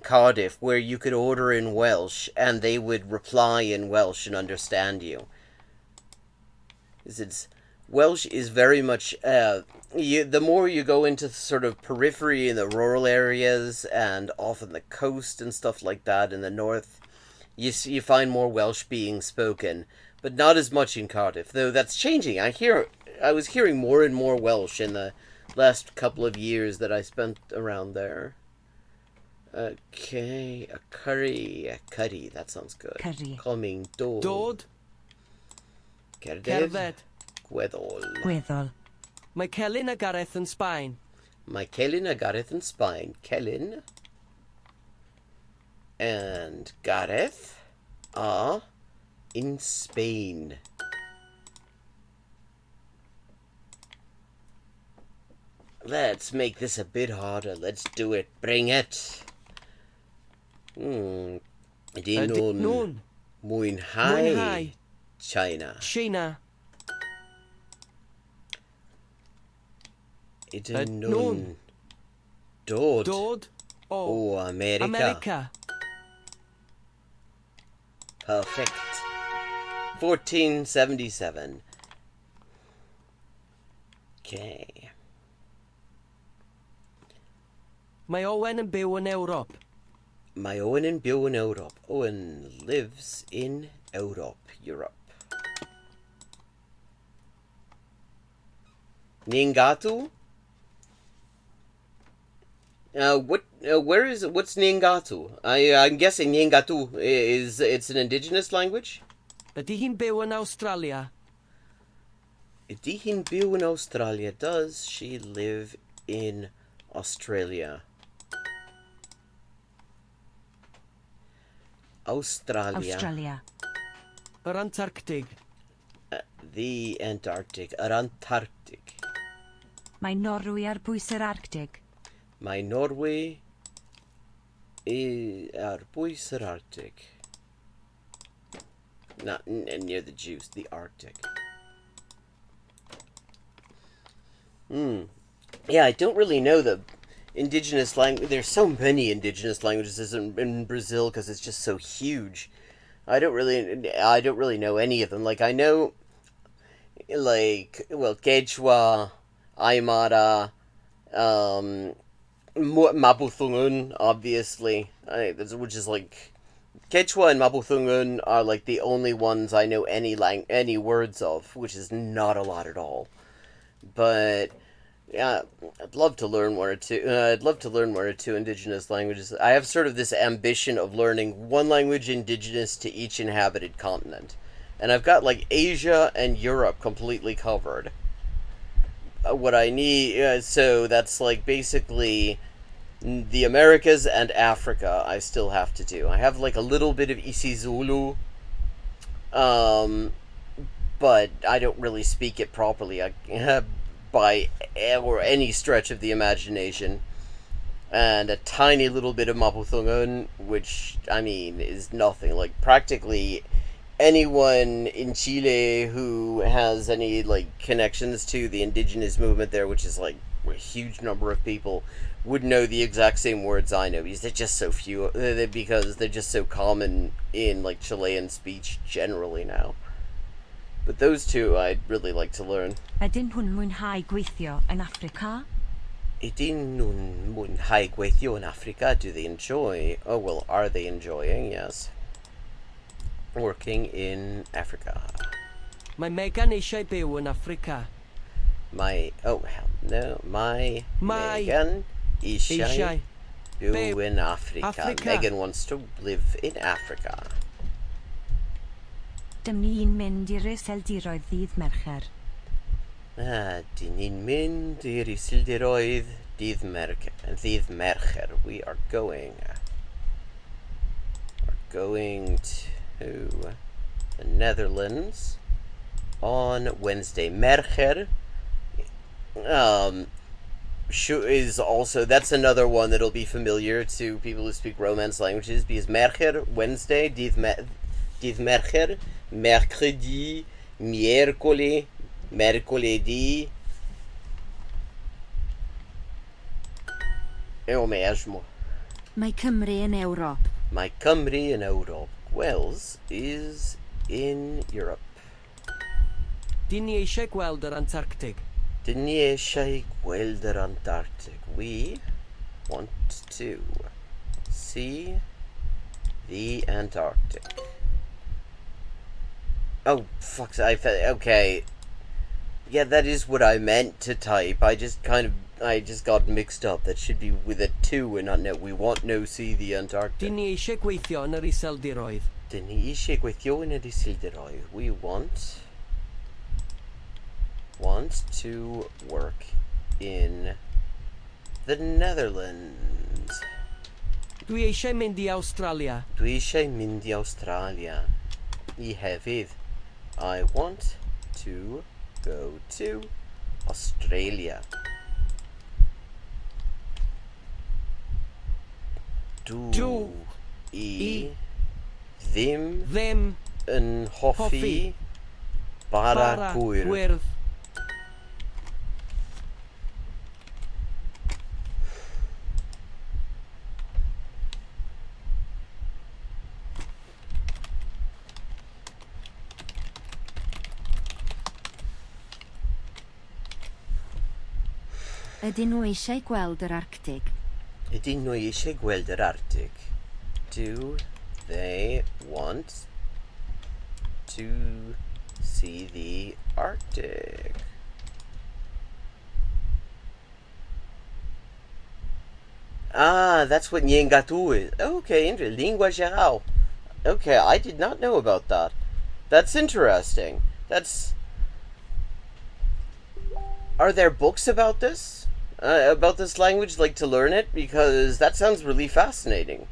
Cardiff where you could order in Welsh and they would reply in Welsh and understand you. Welsh is very much the more you go into the sort of periphery in the rural areas and often the coast and stuff like that in the north, you find more Welsh being spoken, but not as much in Cardiff, though that's changing. I was hearing more and more Welsh in the last couple of years that I spent around there. Okay, a curry, that sounds good. Curry. Coming dod. Dod. Cerdded. Cerdded. Gweddol. Gweddol. Mae Celyn a Gareth yn Sbaen. Mae Celyn a Gareth yn Sbaen. Celyn and Gareth are In Spain. Let's make this a bit harder. Let's do it. Bring it. Di nun. Muinhai. China. China. Nun. Dod. Dod. Oh, America. America. Perfect. 1477. Okay. Mae Owen yn byw yn Ewrop. Mae Owen yn byw yn Europe. Owen lives in Europe. Niingatu? What's Niingatu? I'm guessing Niingatu it's an indigenous language? Ydy hi'n byw yn Australia? Ydy hi'n byw yn Australia? Does she live in Australia? Australia. Yr Antarctic. The Antarctic. Yr Antarctic. Mae Norwy ar bwys yr Arctic. Mae Norwy ar bwys yr Arctic. Not near the juice, the Arctic. Yeah, I don't really know the indigenous language. There's so many indigenous languages in Brazil because it's just so huge. I don't really know any of them. Like, I know, like, well, Quechua, Aymara, Mapudungun, obviously, which is like, Quechua and Mapudungun are like the only ones I know any words of, which is not a lot at all. But yeah, I'd love to learn one or two. I'd love to learn one or two indigenous languages. I have sort of this ambition of learning one language indigenous to each inhabited continent, and I've got like Asia and Europe completely covered. What I need, so that's like basically the Americas and Africa. I still have to do. I have like a little bit of isiZulu, but I don't really speak it properly. By any stretch of the imagination, and a tiny little bit of Mapudungun, which, I mean, is nothing. Like, practically anyone in Chile who has any, like, connections to the indigenous movement there, which is, like, a huge number of people, would know the exact same words I know, because they're just so few, because they're just so common in, like, Chilean speech generally now. But those two I'd really like to learn. Ydyn nhw'n mwynhau gweithio yn Africa? Ydyn nhw'n mwynhau gweithio in Africa? Do they enjoy? Oh, well, are they enjoying? Yes. Working in Africa. Mae Megan eisiau byw yn Africa. Oh, hell no. Megan eisiau byw in Africa. Megan wants to live in Africa. Dym ni'n mynd i'r iseldiroedd ddydd Mercher. Dyn ni'n mynd i'r iseldiroedd ddydd Mercher. We are going to the Netherlands on Wednesday. Mercher is also, that's another one that'll be familiar to people who speak Romance languages, because Mercher, Wednesday, dydd Mercher, mercredi, miércoles, mercoledi, é o mesmo. Mae Cymru yn Ewrop. Mae Cymru yn Ewrop. Wales is in Europe. Dyn ni eisiau gweld yr Antarctic. Dyn ni eisiau gweld yr Antarctic. We want to see the Antarctic. Oh, fuck, okay. Yeah, that is what I meant to type. I just got mixed up. That should be with a 2 and not no. We want no see the Antarctic. Dyn ni eisiau gweithio yn yr iseldiroedd. Dyn ni eisiau gweithio yn yr iseldiroedd. We want to work in the I hefyd. I want to go to Australia. Dw I ddim Ddim. yn hoffi Hoffi. bara gwyrdd. Gwyrdd. Ydyn nhw eisiau gweld yr Arctig? Ydyn nhw eisiau gweld yr Arctic? Do they want to see the Arctic? Ah, that's what Nyengatu is. Okay, Lingua geral. Okay, I did not know about that. That's interesting. Are there books about this? About this language, like to learn it? Because that sounds really fascinating.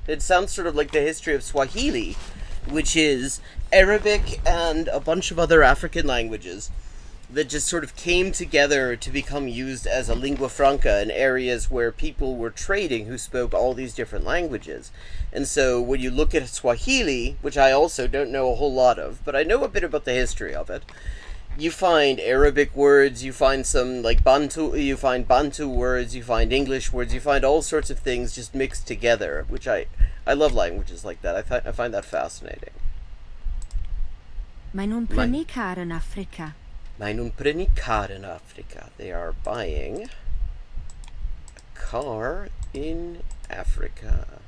It sounds sort of like the history of Swahili, which is Arabic and a bunch of other African languages that just sort of came together to become used as a lingua franca in areas where people were trading who spoke all these different languages. And so when you look at Swahili, which I also don't know a whole lot of, but I know a bit about the history of it, you find Arabic words, you find some like Bantu, you find Bantu words, you find English words, you find all sorts of things just mixed together, which I love languages like that. I find that fascinating. Maen nhw'n prynu car yn Africa. Maen nhw'n prynu car in Africa. They are buying a car in Africa.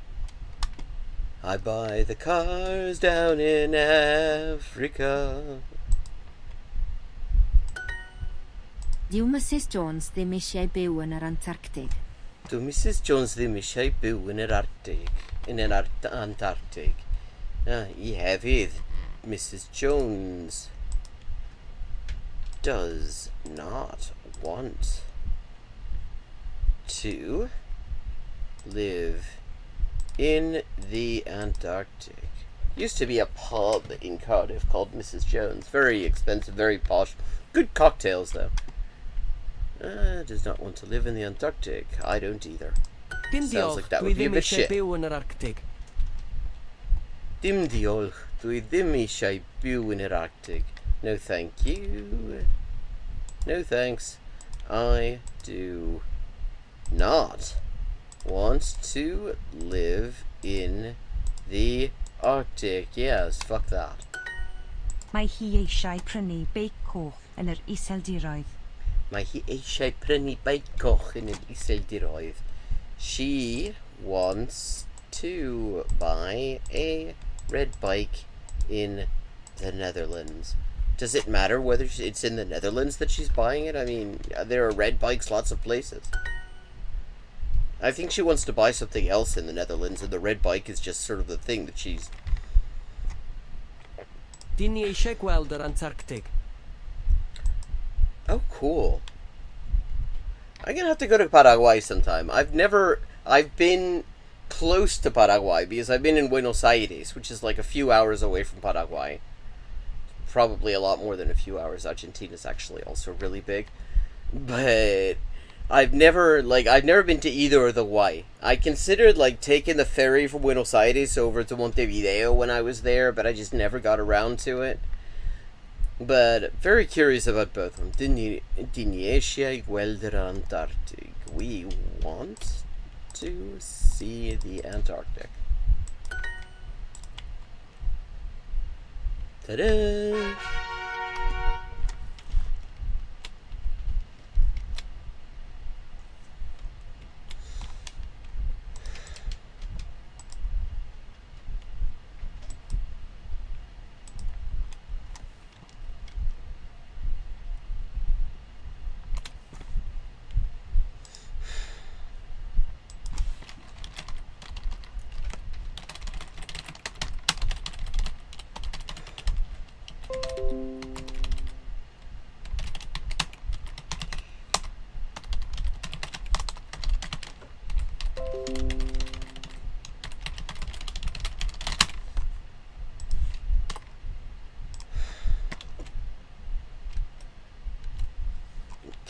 I buy the cars down in Africa. Dyw Mrs Jones ddim eisiau byw yn yr Antarctig. Dyw Mrs Jones ddim eisiau byw yn yr Arctic. Yn yr Antarctic. I hefyd. Mrs Jones does not want to live in the Antarctic. Used to be a pub in Cardiff called Mrs Jones. Very expensive, very posh. Good cocktails, though. Does not want to live in the Antarctic. I don't either. Dim Sounds diolch, like that dwi would be a ddim bit eisiau shit. byw yn yr Arctig. Dim diolch, dwi ddim eisiau byw yn yr Arctic. No thank you. No thanks. I do not want to live in the Arctic. Yes, fuck that. Mae hi eisiau prynu beic coch yn yr iseldiroedd. Mae hi eisiau prynu beic coch yn yr iseldiroedd. She wants to buy a red bike in the Netherlands. Does it matter whether it's in the Netherlands that she's buying it? I mean, there are red bikes lots of places. I think she wants to buy something else in the Netherlands, and the red bike is just sort of the thing that she's... Dyn ni eisiau gweld yr Antarctic. Oh, cool. I'm gonna have to go to Paraguay sometime. I've been close to Paraguay because I've been in Buenos Aires, which is like a few hours away from Paraguay. Probably a lot more than a few hours. Argentina's actually also really big. But I've never been to either of the Y. I considered like taking the ferry from Buenos Aires over to Montevideo when I was there, but I just never got around to it. But very curious about both of them. Diniesia Guelder Antarctic. We want to see the Antarctic. Ta-da!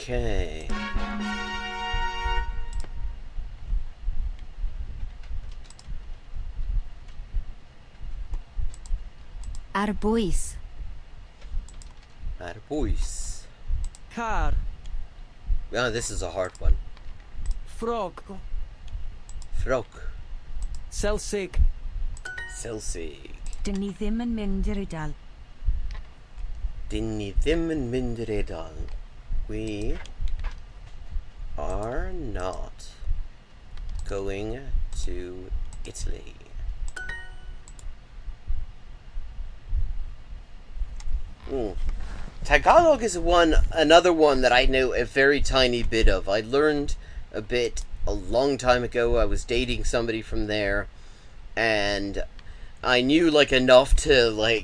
Okay. Arbuis. Arbuis. Car. Oh, this is a hard one. Frog. Frog. Celsig. Celsig. Dyn ni ddim yn mynd i'r Eidal. Dyn ni ddim yn mynd i'r Eidal. We are not going to Italy. Tagalog is another one that I know a very tiny bit of. I learned a bit a long time ago. I was dating somebody from there, and I knew enough to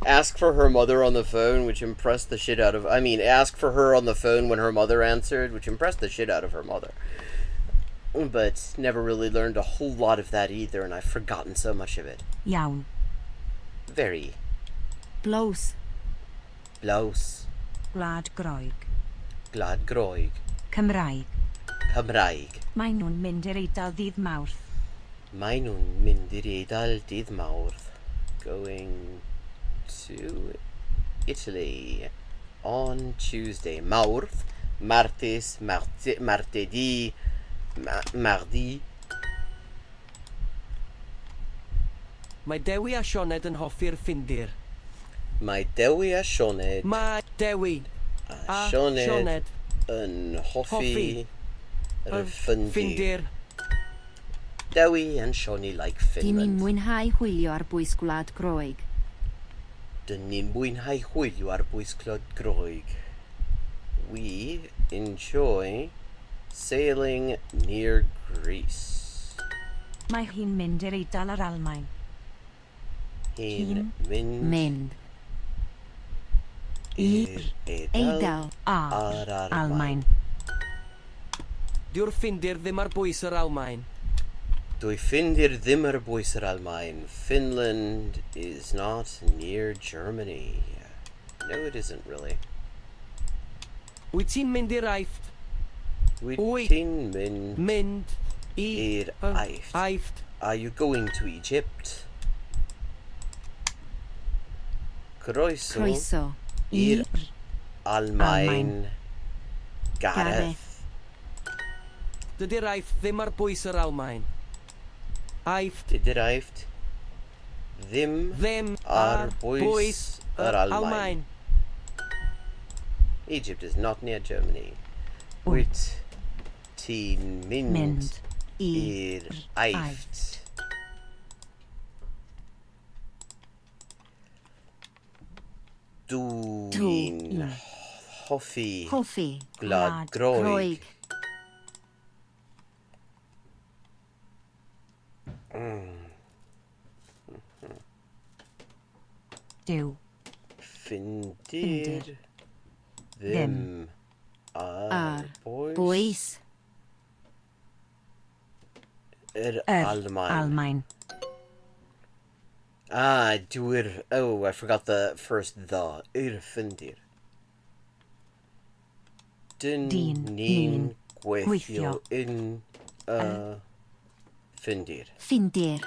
ask for her mother on the phone, which impressed the shit out of... ask for her on the phone when her mother answered, which impressed the shit out of her mother. But never really learned a whole lot of that either, and I've forgotten so much of it. Iawn. Very. Blows. Blows. Gwlad Groeg. Glad Groeg. Cymraeg. Cymraeg. Maen nhw'n mynd i'r Eidal ddydd Mawrth. Maen nhw'n mynd i'r Eidal dydd Mawrth. Going to Italy on Tuesday. Mawrth. Martes. Martedi. Mardi. Mae Dewi a Sioned yn hoffi'r Ffindir. Mae Dewi a Sioned Mae Dewi a Sioned yn hoffi yr Ffindir. Ffindir. Dewi and Sioned like Dyn ni'n Finland. mwynhau hwylio ar bwys Gwlad Groeg. Dyn ni'n mwynhau hwylio ar bwys Gwlad Groeg. We enjoy sailing near Greece. Mae hi'n mynd i'r Eidal ar Almaen. Hi'n mynd Mynd. i'r Eidal Eidal. ar Almaen. Almaen. Diw'r Ffindir ddim ar bwys yr Almaen. Dwy Ffindir ddim ar bwys yr Almaen. Finland is not near Germany. No, it isn't really. Wyt ti'n mynd i'r Aifft? Wyt ti'n mynd Mynd i'r Aifft? Aifft. Are you going to Egypt? Croeso Croeso. i'r Almaen. Almaen. Gareth. Dydy'r Aifft ddim ar bwys yr Almaen. Aifft Dydy'r Aifft ddim ddim ar bwys yr Almaen. Almaen. Egypt is not near Germany. Wyt ti'n mynd Mynd i'r Aifft? Dwi'n hoffi Hoffi. Gwlad Gwlad Groeg. Dyw. Ffindir Ddim. ddim ar Ar bwys bwys. yr Almaen. Almaen. Dwy'r... Oh, I forgot the first the. I'r Ffindir. Dyn Dyn ni'n ni'n gweithio gweithio yn Ffindir. Ffindir.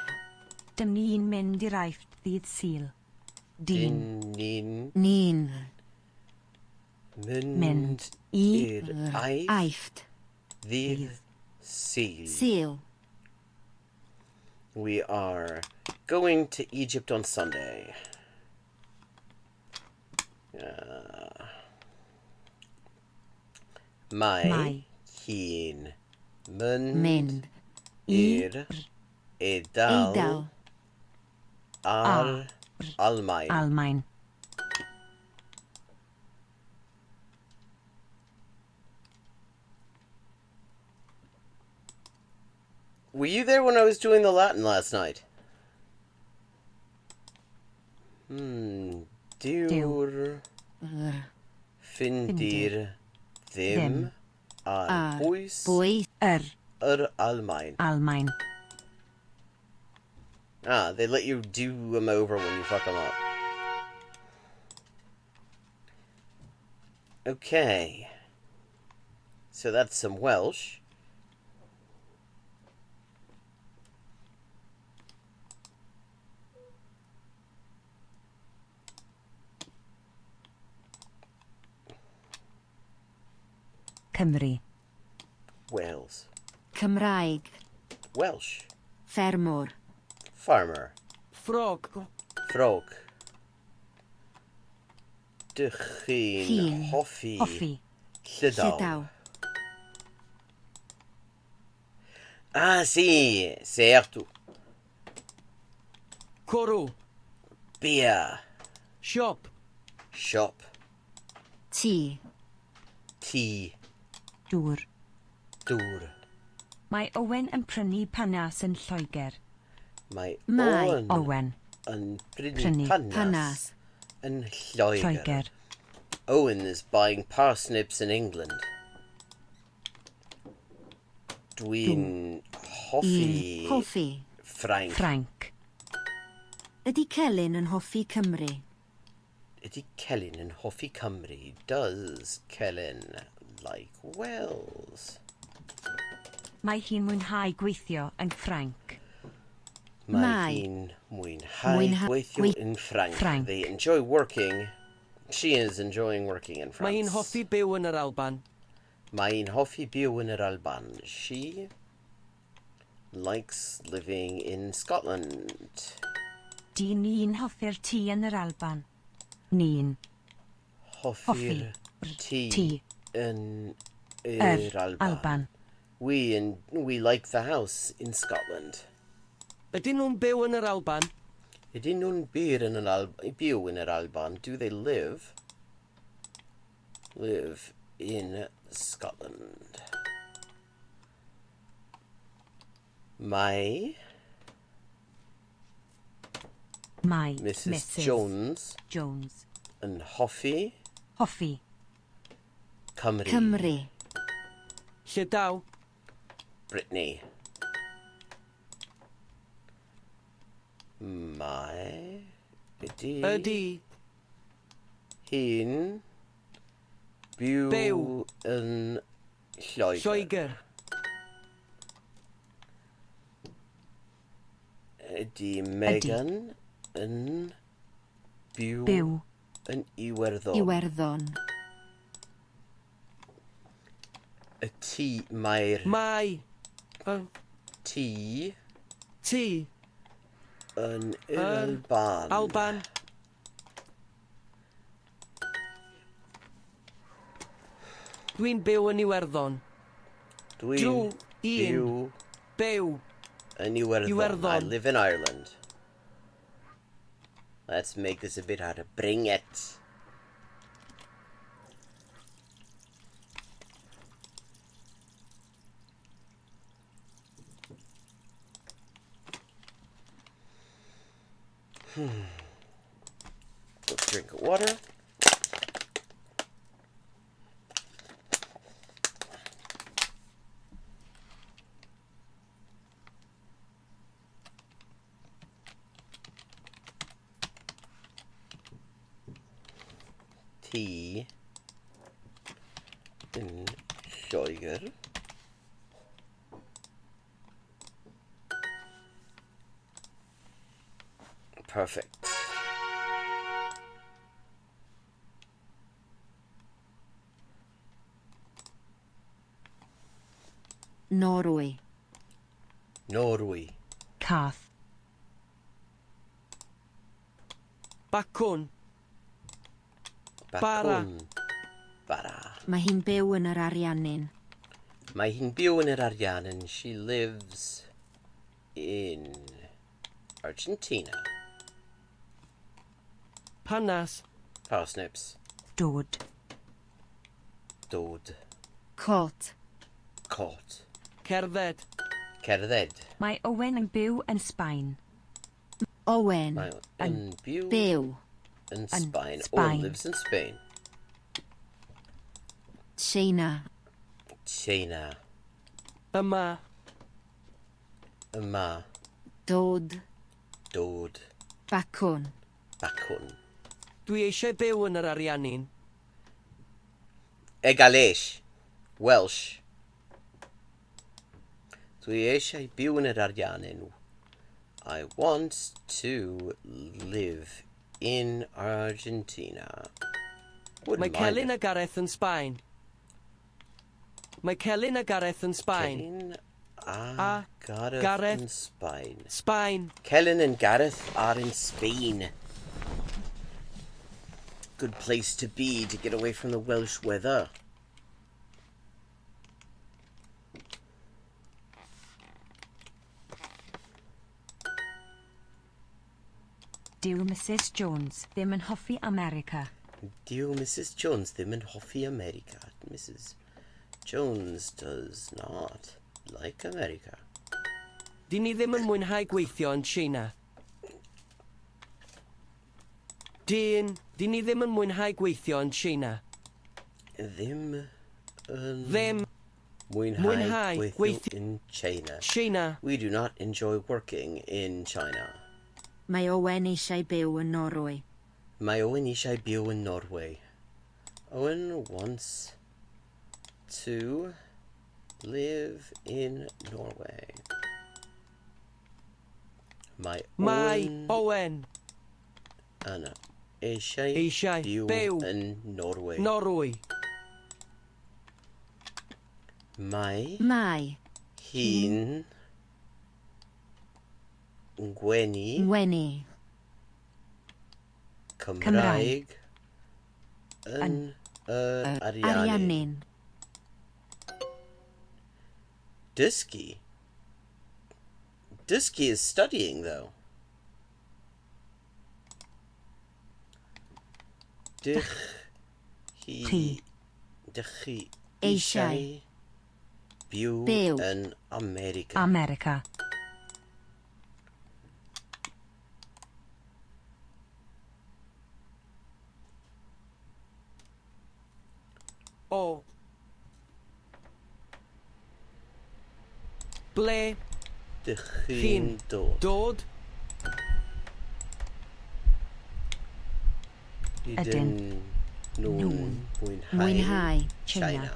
Dyn ni'n mynd i'r Aifft ddydd Sul. Dyn. Ni'n Ni'n mynd Mynd i'r i'r Aifft Aifft. ddydd Sul. Sil. We are going to Egypt on Sunday. Mae Mae hi'n mynd Mynd. i'r Eidal Eidal. ar Almaen. Almaen. Were you there when I was doing the Latin last night? Dyw'r Ffindir ddim ar Ar bwys bwys. yr Almaen. Almaen. They let you do them over when you fuck them up. Okay. So that's some Welsh. Cymru. Wales. Cymraeg. Welsh. Ffermwr. Farmer. Frog. Frog. Dych chi'n Chi'n hoffi Hoffi. llydaw? Llydaw. Ah, sí, certo. Cwrw. Beer. Siop. Shop. Tŷ. Tea. Dŵr. Dŵr. Mae Owen yn prynu panas yn Lloegr. Mae Mae Owen Owen. yn Prynu prynu panas Panas. yn Lloegr. Lloegr. Owen is buying parsnips in England. Dwi'n hoffi Hoffi. Ffrainc. Ffrainc. Ydy Celyn yn hoffi Cymru? Ydy Celyn yn hoffi Cymru? Does Celyn like Wales? Mae hi'n mwynhau gweithio yn Ffrainc. Mae hi'n mwynhau Mwynhau gweithio yn Ffrainc. Ffrainc. They enjoy working. She is enjoying working in France. Mae hi'n hoffi byw yn yr Alban. Mae hi'n hoffi byw yn yr Alban. She likes living in Scotland. Di ni'n hoffi'r tŷ yn yr Alban. Ni'n. Hoffi'r Tŷ. tŷ yn yr Alban. Alban. We like the house in Scotland. Ydyn nhw'n byw yn yr Alban? Ydyn nhw'n byw yn yr Alban? Do they live in Scotland? Mae Mrs. Jones Jones. yn hoffi Hoffi. Cymru. Cymru. Llydaw. Brittany. Mae Ydy. hi'n byw Byw. yn Lloegr. Lloegr. Ydy Megan yn byw yn Iwerddon. Iwerddon. Mae'r Mae. tŷ Tŷ. yn yr Alban. Alban. Dwi'n byw yn Iwerddon. Dwi'n byw Byw. yn Iwerddon. I Iwerddon. live in Ireland. Let's make this a bit harder. Bring it. Quick drink of water. Tea in Lloegr. Perfect. Norwy. Norwy. Cath. Bacwn. Bacwn. Bara. Mae hi'n byw yn yr Ariannin. Mae hi'n byw yn yr Ariannin. She lives in Argentina. Panas. Parsnips. Dod. Dod. Cot. Cot. Cerdded. Cerdded. Mae Owen yn byw yn Sbaen. Owen. Mae yn byw Byw. in Spain. Spain. Or lives in Spain. China. China. Yma. Yma. Dod. Dod. Bacwn. Bacwn. Dwi eisiau byw yn yr Ariannin. Egaleix. Welsh. Dwi eisiau byw yn yr Arianenw. I want to live in Argentina. Wouldn't Mae mind Celyn it. a Gareth yn Sbaen. Mae Celyn a Gareth yn Sbaen. Celyn A a Gareth Gareth. in Spain. Sbaen. Celyn and Gareth are in Spain. Good place to be to get away from the Welsh weather. Dyw Mrs Jones ddim yn hoffi America. Dyw Mrs Jones ddim yn hoffi America. Mrs Jones does not like America. Di ni ddim yn mwynhau gweithio yn China. Di ni ddim yn mwynhau gweithio yn China. Ddim yn Ddim mwynhau mwynhau gweithio gweithio in China. China. We do not enjoy working in China. Mae Owen eisiau byw yn Norwy. Mae Owen eisiau byw in Norway. Owen wants to live in Norway. Mae Owen Anna eisiau eisiau byw byw yn Norway. Norwy. Mae Mae hi'n gwenu Weni Cymraeg yn y Ariannin. Ariannin. Dysgu. Dysgu is studying, though. Dych chi eisiau byw Byw. yn America. America. O. Ble Dych chi'n chi'n dod? dod? Ydyn nhw'n Mwynhau China.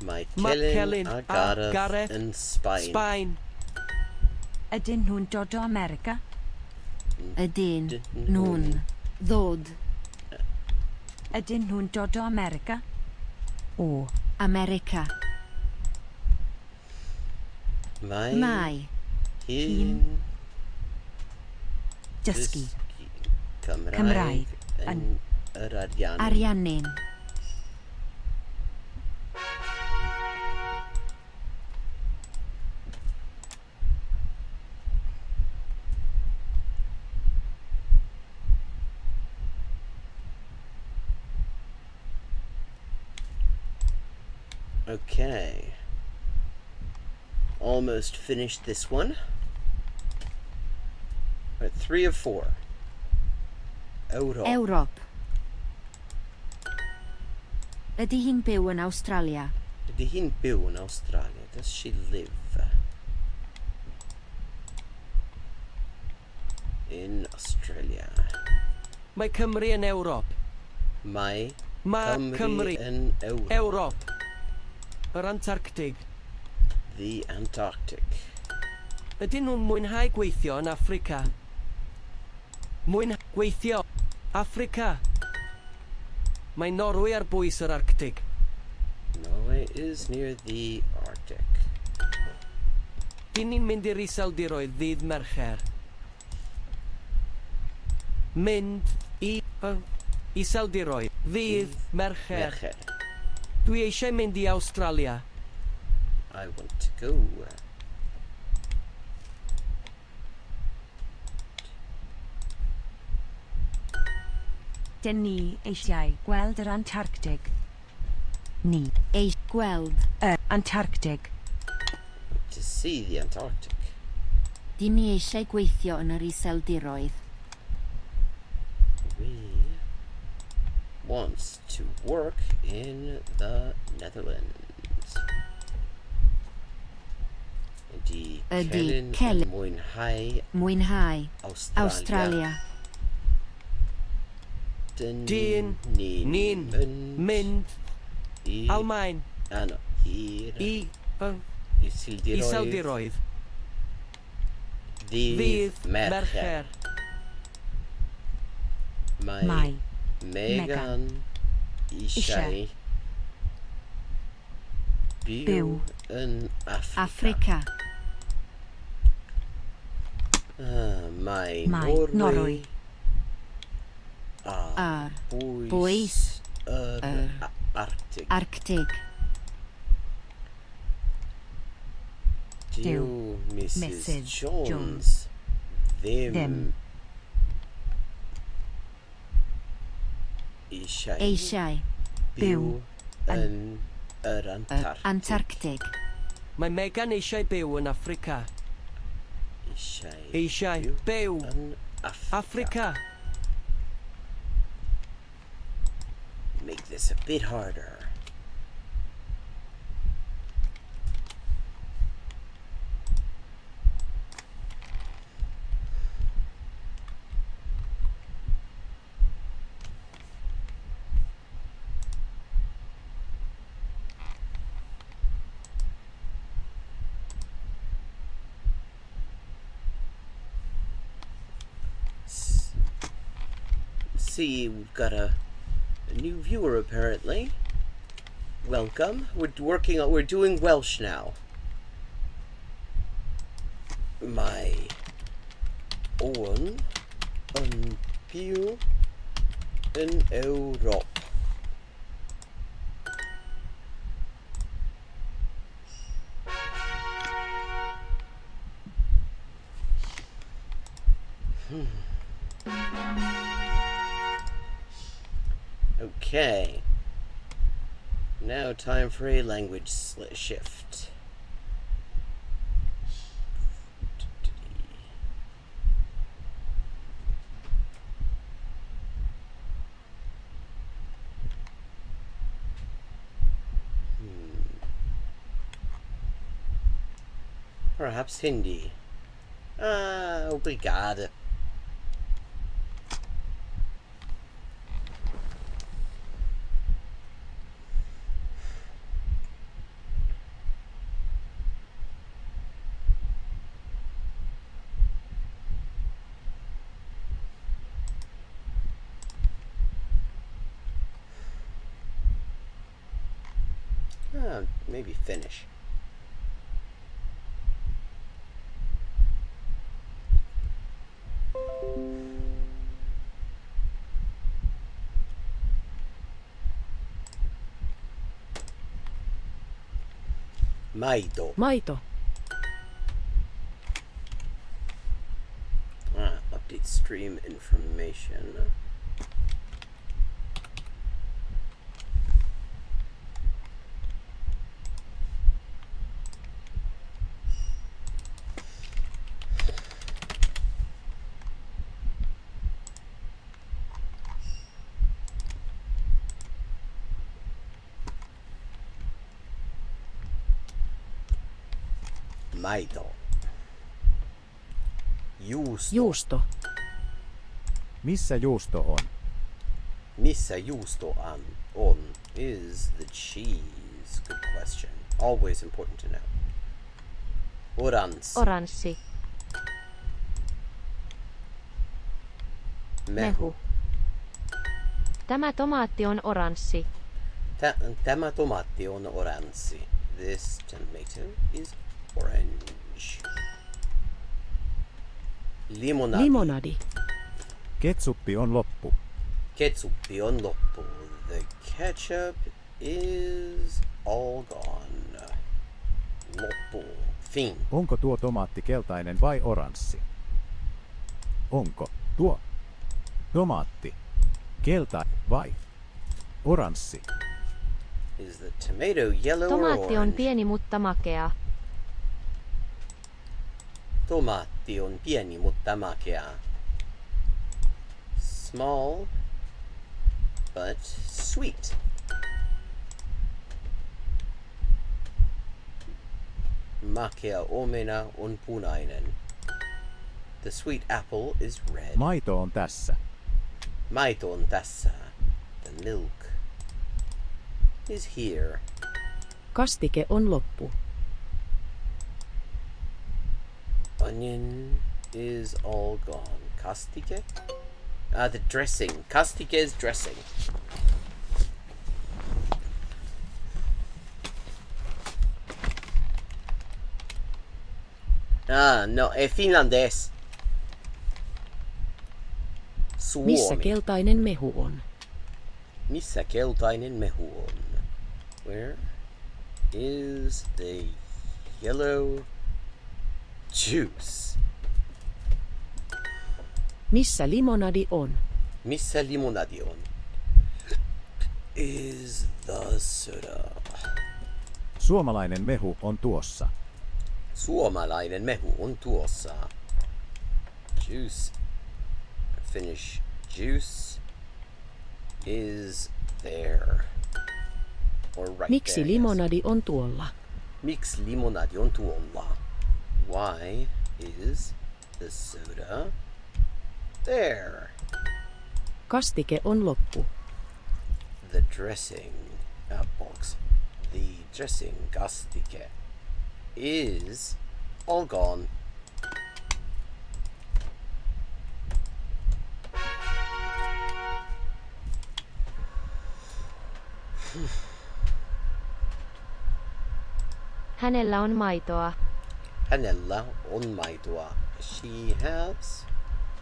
Mae Mae Celyn Celyn a a Gareth Gareth yn Sbaen. Sbaen. Ydyn nhw'n dod o America? Ydyn nhw'n ddod Ydyn nhw'n dod o America? O. America. Mae hi'n Dysgu. Cymraeg Cymraeg yn yr Ariannin. Ariannin. Okay. Almost finished this one. Right, 3 of 4. Ewrop. Ydy hi'n byw yn Awstralia? Ydy hi'n byw yn Australia? Does she live in Australia? Mae Cymru yn Ewrop. Mae Cymru yn Ewrop. Ewrop. Yr Antarctic. The Antarctic. Ydyn nhw'n mwynhau gweithio yn Africa? Gweithio. Africa. Mae Norwy ar bwys yr Arctic. Norway is near the Arctic. Dyn ni'n mynd i'r iseldiroedd ddydd Mercher. Mynd i iseldiroedd ddydd Mercher. Mercher. Dwi eisiau mynd i Awstralia. I want to go. Dyn ni eisiau gweld yr Antarctic. Ni. Eich gweld. Antarctic. To see the Antarctic. Di ni eisiau gweithio yn yr iseldiroedd. We wants to work in the Netherlands. Ydy Ydy Celyn Celyn yn mwynhau Mwynhau Australia. Awstralia. Din, nin, mynd, Almaen, Ano, hir. i, Isildiroedd. iseldiroedd, Ddydd fydd, mercher, Mae. Megan eisiau byw Byw. yn Africa. Africa. Mae Mae Norwy. Ar bwys bwys yr Arctic. Arctic. Dyw Mrs Mrs Jones ddim Ddim. Eisiau byw yn yr yr Antarctic. Antarctic. Mae Megan eisiau byw yn Africa. Eisiau byw yn Africa. Make this a bit harder. See, we've got a new viewer apparently. Welcome. We're doing Welsh now. Mae Owen yn byw yn Ewrop. Okay. Now time for a language shift. Perhaps Hindi. Obrigado. Maybe Finnish. Maito. Maito. Update stream information. Maito. Juusto. Juusto. Missä juusto on? Missä juusto on is the cheese? Good question. Always important to know. Oranssi. Oranssi. Mehu. Tämä tomaatti on oranssi. Tämä tomaatti on oranssi. This tomato is orange. Limonadi. Limonadi. Ketsuppi on loppu. Ketsuppi on loppu. The ketchup is all gone. Loppu. Fin. Onko tuo tomaatti keltainen vai oranssi? Onko tuo tomaatti keltainen vai oranssi? Is the tomato yellow Tomaatti or on orange? pieni mutta makea. Tomaatti on pieni mutta makea. Small but sweet. Makea omena on punainen. The sweet apple is red. Maito on tässä. Maito on tässä. The milk is here. Kastike on loppu. Onion is all gone. Kastike? The dressing. Kastike is dressing. No, finlandes. Missä Suomi. keltainen mehu on? Missä keltainen mehu on? Where is the yellow juice? Missä limonadi on? Missä limonadi on? Is the soda. Suomalainen mehu on tuossa. Suomalainen mehu on tuossa. Juice. Finnish juice is there. Or right Miksi there, limonadi on tuolla? Miksi limonadi on tuolla? Why is the soda there? Kastike on loppu. The dressing box. The dressing kastike is all gone. Hänellä on maitoa. Hänellä on maitoa. She has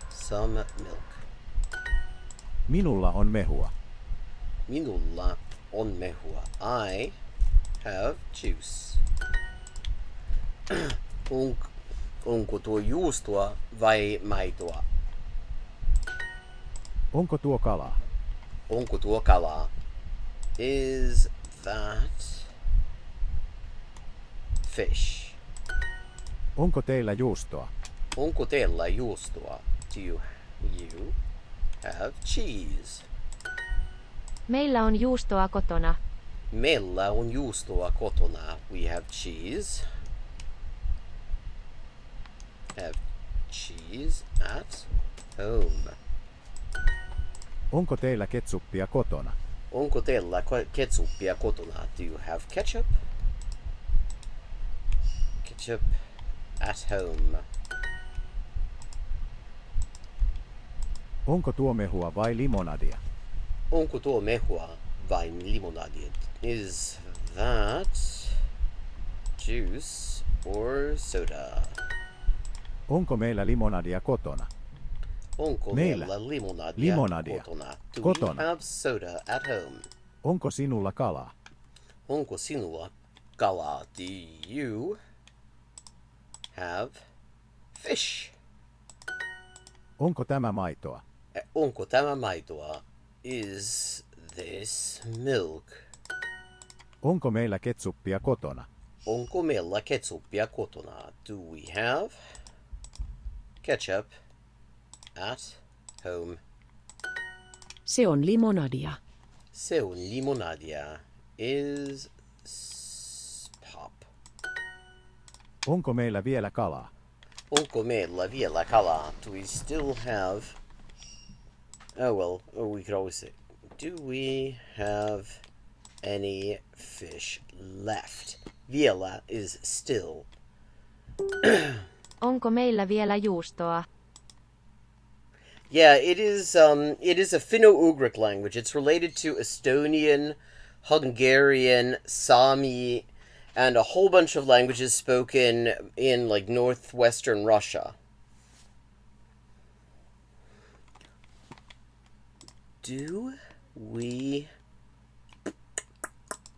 some milk. Minulla on mehua. Minulla on mehua. I have juice. Onko tuo juustoa vai maitoa? Onko tuo kalaa? Onko tuo kalaa? Is that fish? Onko teillä juustoa? Onko teillä juustoa? Do you have cheese? Meillä on juustoa kotona. Meillä on juustoa kotona. We have cheese. Have cheese at home. Onko teillä ketsuppia kotona? Onko teillä ketsuppia kotona? Do you have ketchup? Ketchup at home. Onko tuo mehua vai limonadia? Onko tuo mehua vai limonadia? Is that juice or soda? Onko meillä limonadia kotona? Onko Meillä meillä limonadia kotona? Do kotona. we have soda at home? Onko sinulla kalaa? Onko sinulla kalaa? Do you have fish? Onko tämä maitoa? Onko tämä maitoa? Is this milk? Onko meillä ketsuppia kotona? Onko meillä ketsuppia kotona? Do we have ketchup at home? Se on limonadia. Se on limonadia. Is pop. Onko meillä vielä kalaa? Onko meillä vielä kalaa? Do we still have... we could always say, do we have any fish left? Vielä is still. Onko meillä vielä juustoa? Yeah, it is a Finno-Ugric language. It's related to Estonian, Hungarian, Sami, and a whole bunch of languages spoken in like northwestern Russia. Do we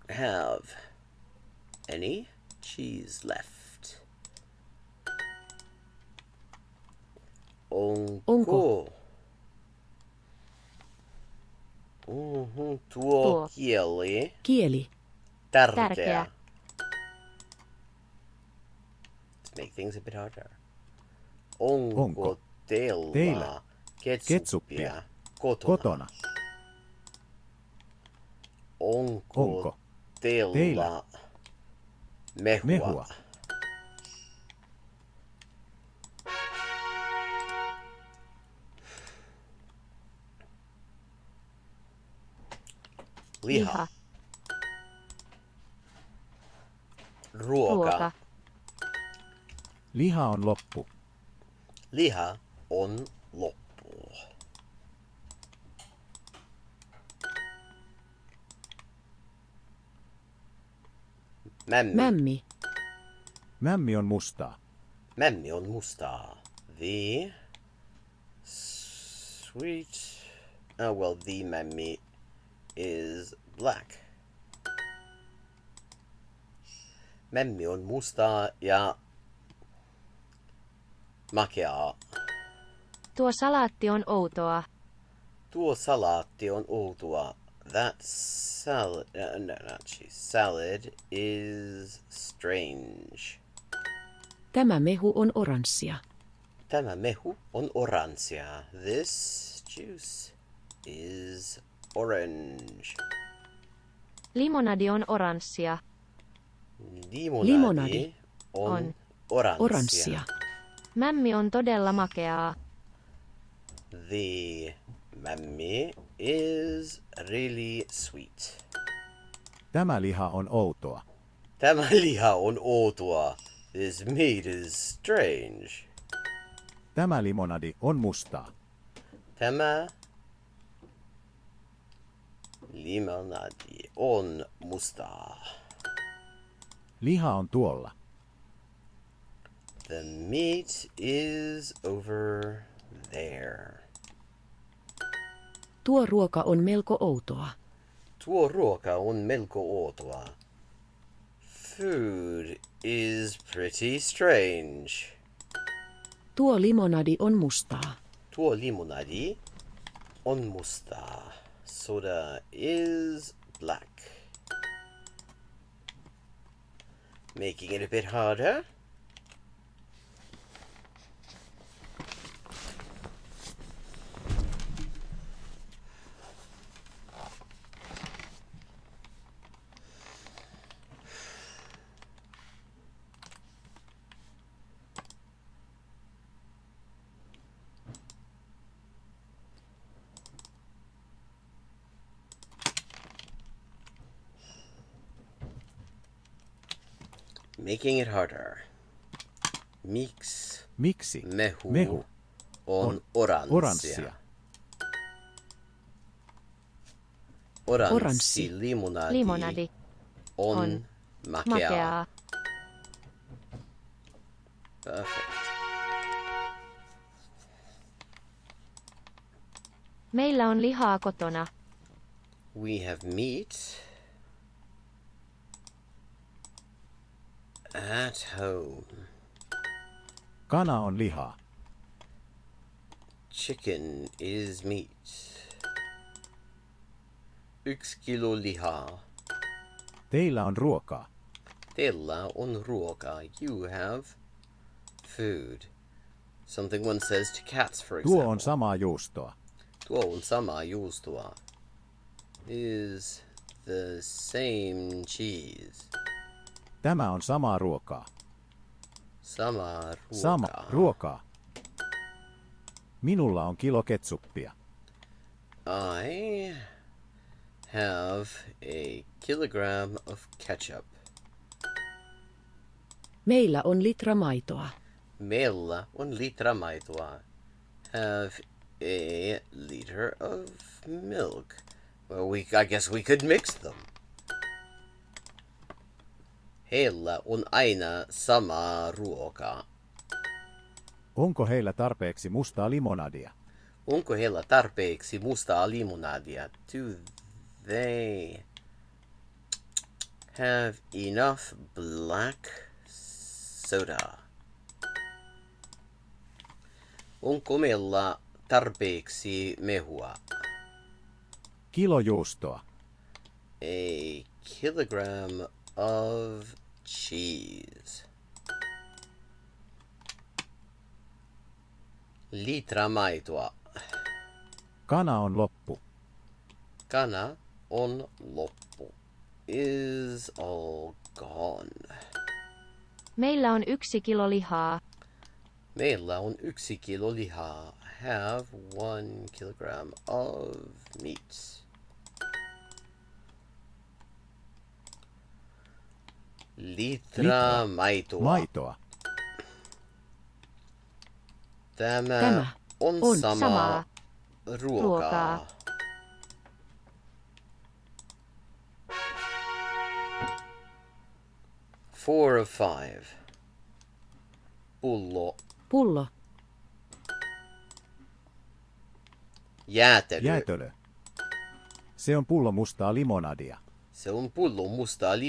have any cheese left? Onko? Tuo kieli Kieli. tärkeä. Tärkeä. Let's make things a bit harder. Onko teillä ketsuppia kotona? Onko teillä mehua? Liha. Ruoka. Liha on loppu. Liha on loppu. Mämmi. Mämmi. Mämmi on mustaa. Mämmi on mustaa. The sweet... Oh, well, the mämmi is black. Mämmi on mustaa ja makeaa. Tuo salaatti on outoa. Tuo salaatti on outoa. That salad... no, not cheese. Salad is strange. Tämä mehu on oranssia. Tämä mehu on oranssia. This juice is orange. Limonadi on oranssia. Limonadi on oranssia. Oranssia. Mämmi on todella makeaa. The mämmi is really sweet. Tämä liha on outoa. Tämä liha on outoa. This meat is strange. Tämä limonadi on mustaa. Tämä limonadi on mustaa. Liha on tuolla. The meat is over there. Tuo ruoka on melko outoa. Tuo ruoka on melko outoa. Food is pretty strange. Tuo limonadi on mustaa. Tuo limonadi on mustaa. Soda is black. Making it a bit harder. Making it harder. Miksi Mehu on oranssia. oranssia? Oranssi Limonadi on makeaa. makeaa. Perfect. Meillä on lihaa kotona. We have meat at home. Kana on lihaa. Chicken is meat. 1 kilo lihaa. Teillä on ruokaa. Teillä on ruokaa. You have food. Something one says to cats, for example. Tuo on samaa juustoa. Tuo on samaa juustoa. Is the same cheese. Tämä on samaa ruokaa. Samaa ruokaa. Sama ruokaa. Minulla on kilo ketsuppia. I have a kilogram of ketchup. Meillä on litra maitoa. Meillä on litra maitoa. Have a liter of milk. Well, I guess we could mix them. Heillä on aina sama ruoka. Onko heillä tarpeeksi mustaa limonadia? Onko heillä tarpeeksi mustaa limonadia? Do they have enough black soda? Onko meillä tarpeeksi mehua? Kilo juustoa. A kilogram of cheese. Litra maitoa. Kana on loppu. Kana on loppu. Is all gone. Meillä on 1 kilo lihaa. Meillä on 1 kilo lihaa. Have 1 kilogram of meat. Litra maitoa. Maitoa. Tämä on samaa samaa ruokaa. ruokaa. 4 of 5. Pullo. Pullo. Jäätelö. Jäätölö. Se on pullo mustaa limonadia. Se on pullo mustaa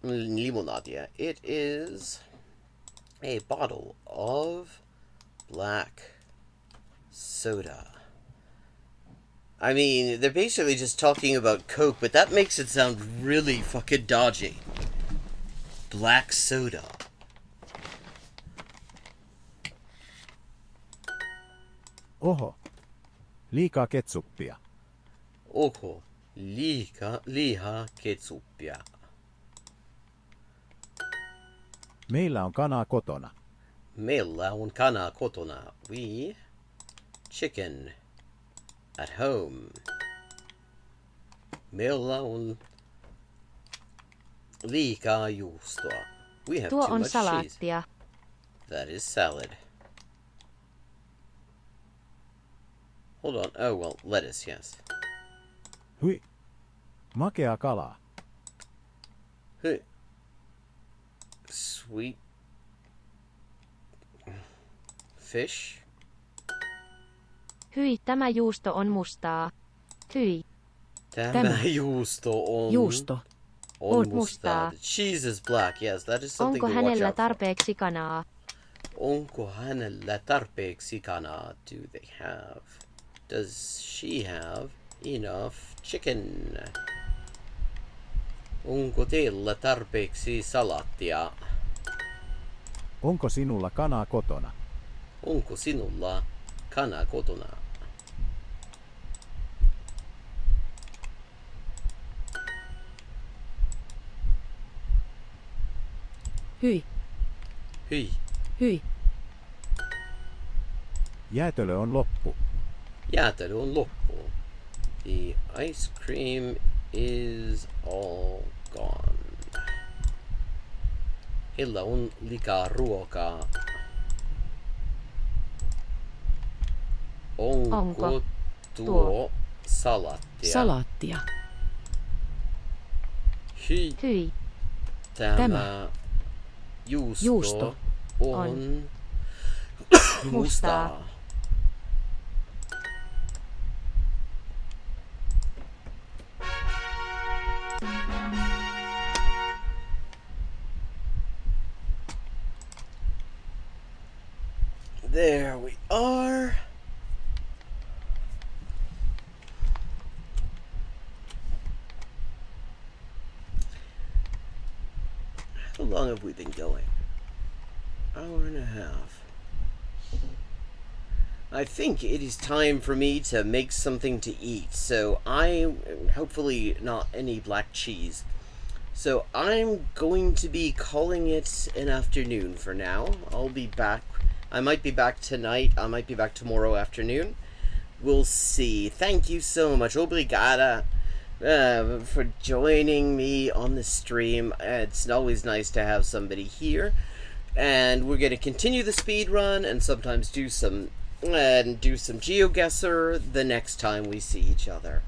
limonadia. It is a bottle of black soda. I mean, they're basically just talking about Coke, but that makes it sound really fucking dodgy. Black soda. Oho. Liikaa ketsuppia. Oho, liha ketsuppia. Meillä on kanaa kotona. Meillä on kana kotona. We chicken at home. Meillä on liikaa juustoa. We have Tuo too on much cheese. salaattia. That is salad. Hold on. Oh, well, lettuce, yes. Hui. Makeaa kalaa. Hey. Sweet fish. Hyi, tämä juusto on mustaa. Hyi, Tämä juusto on... Juusto. On mustaa. The cheese is black. Yes, that is something onko to watch hänellä out for. tarpeeksi kanaa? Onko hänellä tarpeeksi kanaa? Do they have? Does she have enough chicken? Onko teillä tarpeeksi salaattia? Onko sinulla kanaa kotona? Onko sinulla kana kotona? Hyi. Hyi. Hyi. Jäätölö on loppu. Jäätelö on loppu. The ice cream is all gone. Heillä on liikaa ruokaa. Onko tuo salaattia? Salaattia. Hyi. Hyi, Tämä juusto on mustaa. There we are. How long have we been going? Hour and a half. I think it is time for me to make something to eat. So hopefully not any black cheese. So I'm going to be calling it an afternoon for now. I'll be back. I might be back tonight. I might be back tomorrow afternoon. We'll see. Thank you so much. Obrigada for joining me on the stream. It's always nice to have somebody here. And we're going to continue the speed run and sometimes do some GeoGuessr the next time we see each other.